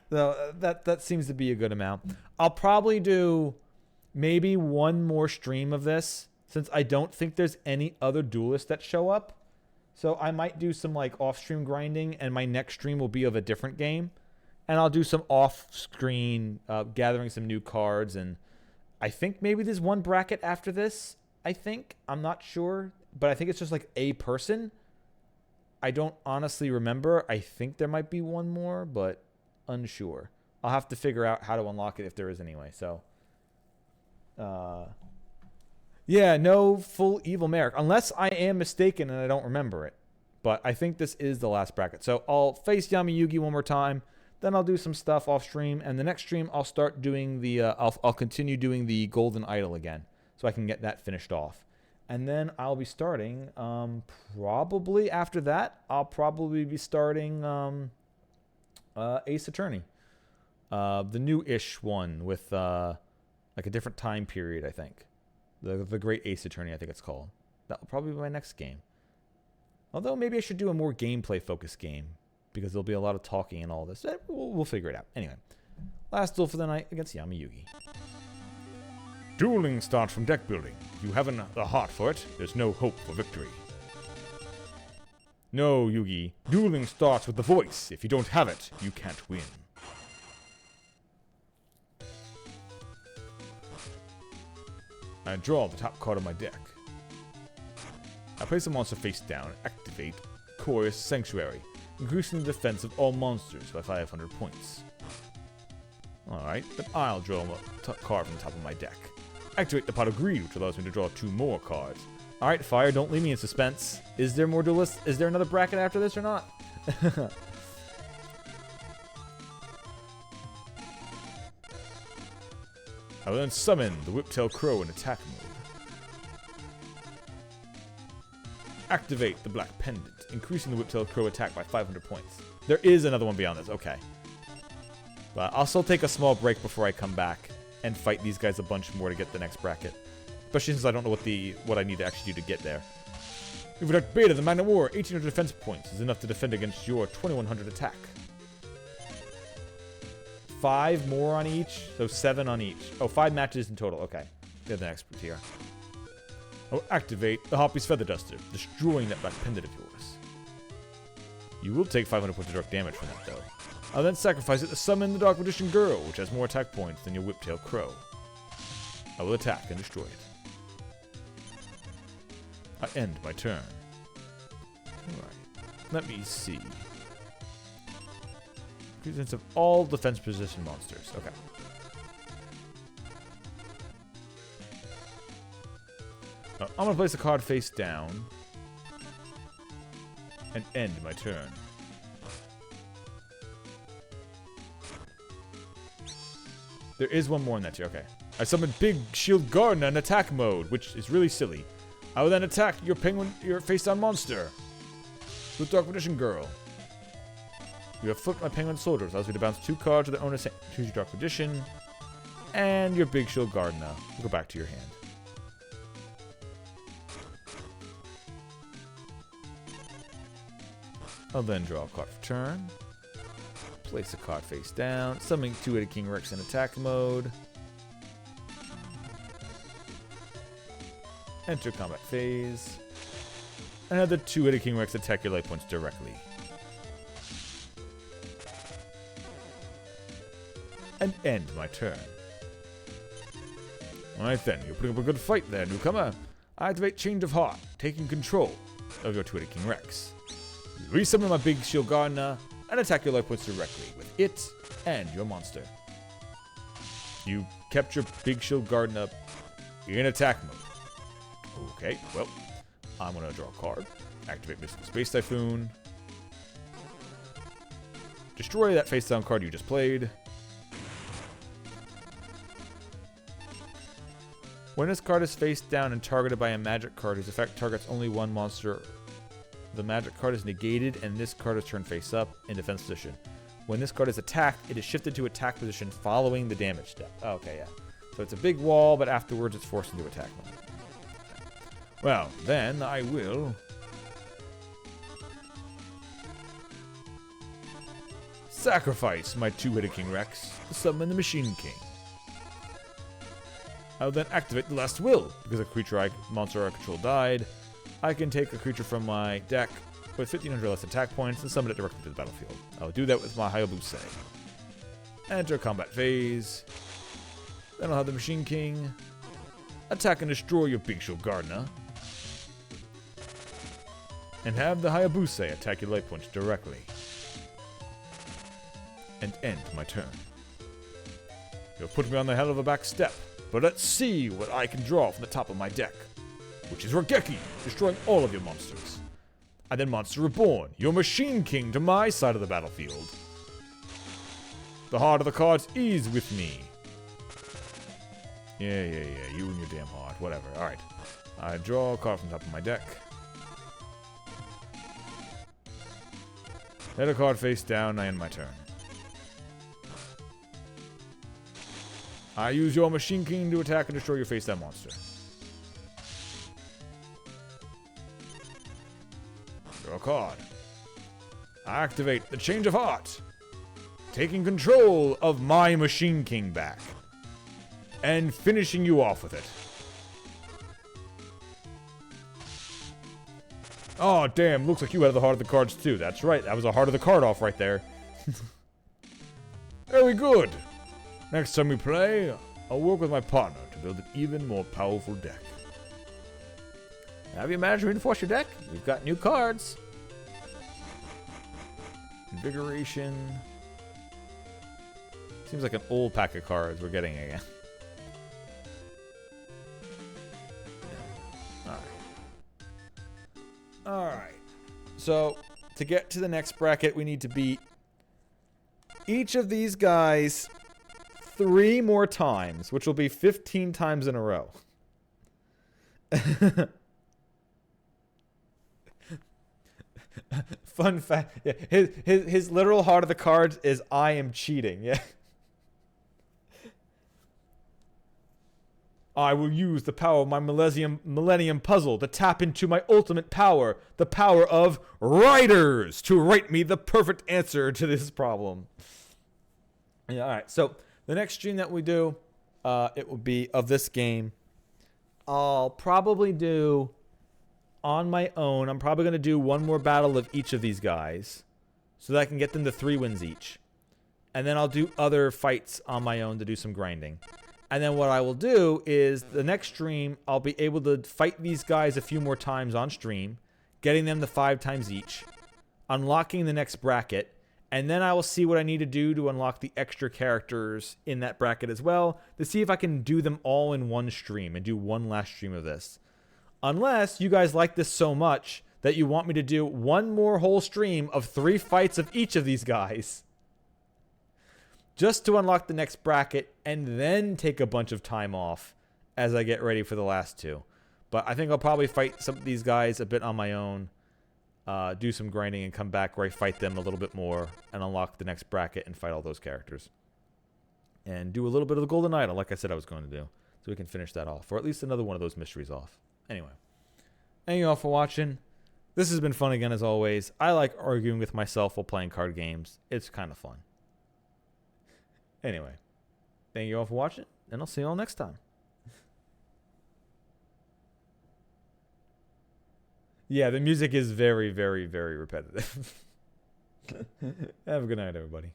So that seems to be a good amount. I'll probably do maybe one more stream of this, since I don't think there's any other duelists that show up. So I might do some like off-stream grinding, and my next stream will be of a different game. And I'll do some off-screen gathering some new cards, and I think maybe there's one bracket after this. I'm not sure, but I think it's just like a person. I don't honestly remember. I think there might be one more, but unsure. I'll have to figure out how to unlock it if there is anyway. So, yeah, no full evil Merrick, unless I am mistaken and I don't remember it. But I think this is the last bracket. So I'll face Yami Yugi one more time. Then I'll do some stuff off stream, and the next stream I'll start doing the I'll continue doing the Golden Idol again, so I can get that finished off. And then I'll be starting probably after that. I'll probably be starting Ace Attorney, the new-ish one with like a different time period. I think the Great Ace Attorney, I think it's called. That will probably be my next game. Although maybe I should do a more gameplay-focused game, because there'll be a lot of talking and all this. We'll figure it out. Anyway, last duel for the night against Yami Yugi. Dueling starts from deck building. If you haven't the heart for it, there's no hope for victory. No, Yugi. Dueling starts with the voice. If you don't have it, you can't win. I draw the top card of my deck. I place a monster face down and activate Chorus Sanctuary, increasing the defense of all monsters by 500 points. Alright, then I'll draw a card from the top of my deck. Activate the Pot of Greed, which allows me to draw 2 more cards. Alright, Fire, don't leave me in suspense. Is there more duelists? Is there another bracket after this or not? I will then summon the Whiptail Crow in attack mode. Activate the Black Pendant, increasing the Whiptail Crow attack by 500 points. There is another one beyond this, okay. But I'll still take a small break before I come back and fight these guys a bunch more to get the next bracket. Especially since I don't know what I need to actually do to get there. If you Beta, the Magnet War, 1800 defense points is enough to defend against your 2100 attack. 5 more on each, so 7 on each. Oh, 5 matches in total, okay. They're the next tier. I'll activate the Hoppy's Feather Duster, destroying that Black Pendant of yours. You will take 500 points of dark damage from that, though. I'll then sacrifice it to summon the Dark Magician Girl, which has more attack points than your Whiptail Crow. I will attack and destroy it. I end my turn. Alright, let me see. Presence of all defense position monsters. Okay. I'm going to place a card face down and end my turn. There is one more in that tier. Okay. I summon Big Shield Gardener in attack mode, which is really silly. I will then attack your face-down monster with Dark Magician Girl. You have flipped my penguin soldiers. Allows me to bounce 2 cards with their owner's hand. Choose your dark magician. And your big shield Gardener will go back to your hand. I'll then draw a card for turn. Place a card face down. Summoning 2-headed King Rex in attack mode. Enter combat phase. And have the 2-headed King Rex attack your life points directly. And end my turn. Alright then, you're putting up a good fight there, newcomer. I activate Change of Heart, taking control of your 2-headed King Rex. You resummon my big shield Gardener and attack your life points directly with it and your monster. You kept your big shield Gardener in attack mode. Okay, well, I'm gonna draw a card. Activate Mystical Space Typhoon. Destroy that face down card you just played. When this card is face down and targeted by a magic card whose effect targets only one monster, the magic card is negated and this card is turned face up in defense position. When this card is attacked, it is shifted to attack position following the damage step. Okay, yeah. So it's a big wall, but afterwards it's forced into attack mode. Well, then I will sacrifice my 2-headed King Rex to summon the Machine King. I will then activate the Last Will. Because a creature monster I control died, I can take a creature from my deck with 1,500 less attack points and summon it directly to the battlefield. I'll do that with my Hayabusa. Enter combat phase. Then I'll have the Machine King attack and destroy your big shield Gardener. And have the Hayabusa attack your life points directly. And end my turn. You'll put me on the hell of a back step. But let's see what I can draw from the top of my deck, which is Regeki, destroying all of your monsters. And then Monster Reborn, your Machine King to my side of the battlefield. The heart of the cards is with me. Yeah, you and your damn heart, whatever. Alright, I draw a card from the top of my deck. Let a card face down, I end my turn. I use your Machine King to attack and destroy your face down monster. Draw a card. Activate the Change of Heart, taking control of my Machine King back, and finishing you off with it. Oh, damn, looks like you had the heart of the cards too. That's right, that was a heart of the card off right there. Very good. Next time we play, I'll work with my partner to build an even more powerful deck. Have you managed to reinforce your deck? We've got new cards. Invigoration. Seems like an old pack of cards we're getting again. Alright. So, to get to the next bracket, we need to beat each of these guys 3 more times, which will be 15 times in a row. Fun fact, yeah, his literal heart of the cards is I am cheating, yeah. I will use the power of my Millennium Puzzle to tap into my ultimate power, the power of writers, to write me the perfect answer to this problem. Yeah, alright, so the next stream that we do, it will be of this game. I'll probably do on my own. I'm probably going to do one more battle of each of these guys so that I can get them to 3 wins each. And then I'll do other fights on my own to do some grinding. And then what I will do is the next stream, I'll be able to fight these guys a few more times on stream, getting them to 5 times each, unlocking the next bracket. And then I will see what I need to do to unlock the extra characters in that bracket as well, to see if I can do them all in one stream and do one last stream of this. Unless you guys like this so much that you want me to do one more whole stream of 3 fights of each of these guys. Just to unlock the next bracket and then take a bunch of time off as I get ready for the last 2. But I think I'll probably fight some of these guys a bit on my own. do some grinding, and come back where I fight them a little bit more and unlock the next bracket and fight all those characters. And do a little bit of the Golden Idol, like I said I was going to do. So we can finish that off, or at least another one of those mysteries off. Anyway, thank you all for watching. This has been fun again, as always. I like arguing with myself while playing card games. It's kind of fun. Anyway, thank you all for watching, and I'll see you all next time. Yeah, the music is very, very, very repetitive. Have a good night, everybody.